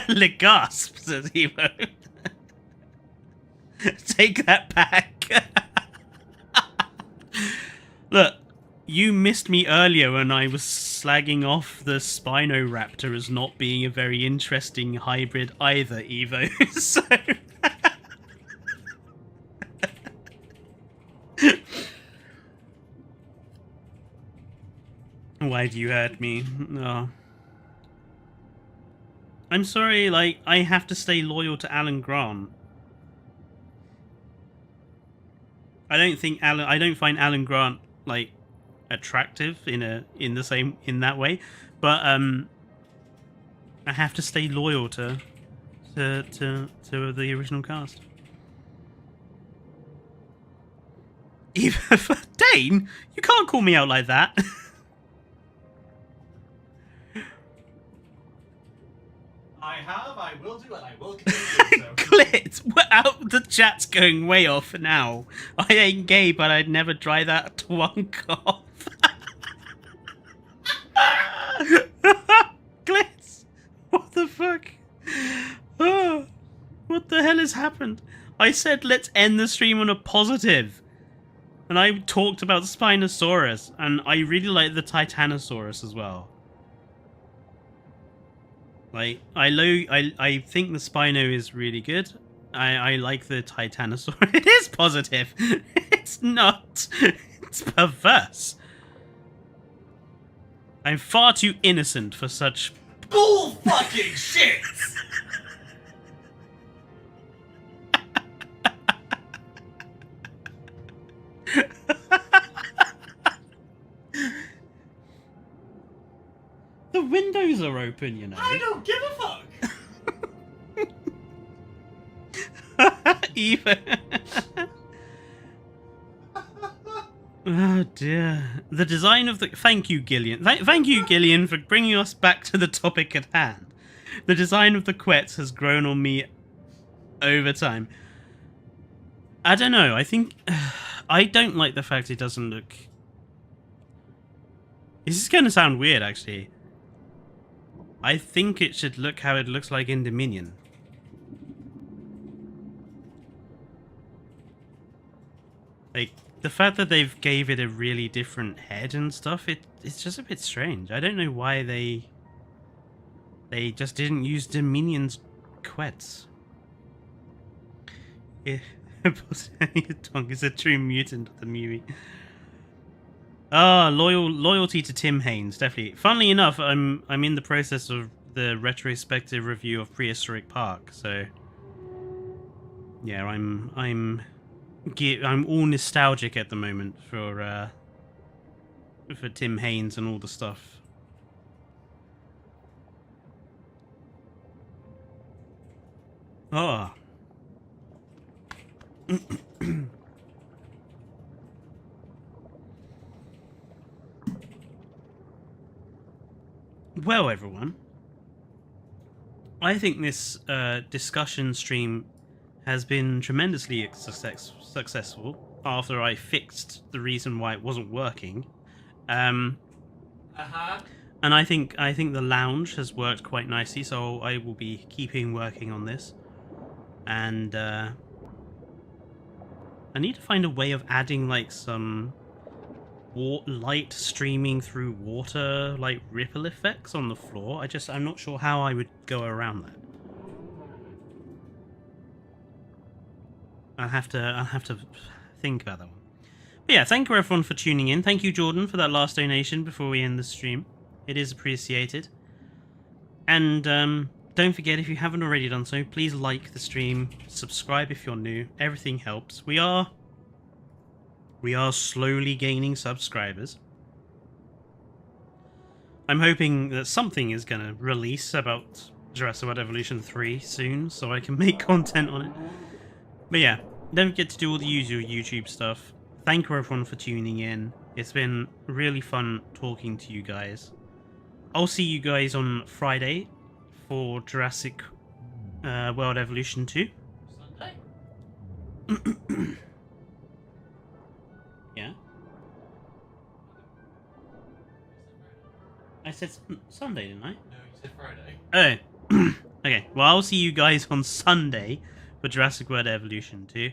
Le gasp, says Evo. Take that back. Look, you missed me earlier when I was slagging off the Spinoraptor as not being a very interesting hybrid either, Evo. So... Why do you hurt me? Oh. I'm sorry, like, I have to stay loyal to Alan Grant. I don't find Alan Grant, like, attractive in that way, but I have to stay loyal to the original cast. Even Dane, you can't call me out like that. I will do, and I will continue so. Clit, the chat's going way off now. I ain't gay, but I'd never dry that twunk off. Glitz, what the fuck? Oh, what the hell has happened? I said let's end the stream on a positive. And I talked about Spinosaurus, and I really like the Titanosaurus as well. Like, I think the Spino is really good. I like the Titanosaurus. It is positive. It's not. It's perverse. I'm far too innocent for such bull fucking shit. The windows are open, you know. I don't give a fuck. Even. Oh dear. The design of the... Thank you, Gillian. Thank you, Gillian, for bringing us back to the topic at hand. The design of the quets has grown on me over time. I don't know. I think... I don't like the fact it doesn't look... This is going to sound weird, actually. I think it should look how it looks like in Dominion. Like, the fact that they've gave it a really different head and stuff, it's just a bit strange. I don't know why they just didn't use Dominion's quets. Yeah, Tonk is a true mutant of the movie. Ah, loyalty to Tim Haynes, definitely. Funnily enough, I'm in the process of the retrospective review of Prehistoric Park, so yeah, I'm all nostalgic at the moment for Tim Haynes and all the stuff. Oh. Well, everyone, I think this discussion stream has been tremendously successful after I fixed the reason why it wasn't working. And I think the lounge has worked quite nicely, so I will be keeping working on this. And I need to find a way of adding like some light streaming through water, like ripple effects on the floor. I'm not sure how I would go around that. I'll have to think about that one. But yeah, thank you everyone for tuning in. Thank you, Jordan, for that last donation before we end the stream. It is appreciated. And don't forget, if you haven't already done so, please like the stream, subscribe if you're new. Everything helps. We are slowly gaining subscribers. I'm hoping that something is going to release about Jurassic World Evolution 3 soon, so I can make content on it. But yeah, don't forget to do all the usual YouTube stuff. Thank you everyone for tuning in. It's been really fun talking to you guys. I'll see you guys on Friday for Jurassic World Evolution 2. Sunday? Yeah? I said Sunday, didn't I? No, you said Friday. Oh. Okay, well, I'll see you guys on Sunday for Jurassic World Evolution 2.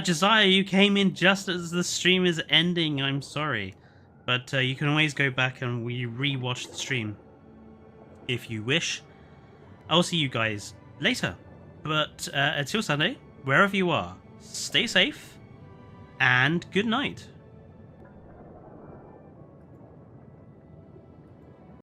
Josiah, you came in just as the stream is ending. I'm sorry. But you can always go back and re-watch the stream if you wish. I'll see you guys later. But until Sunday, wherever you are, stay safe and good night.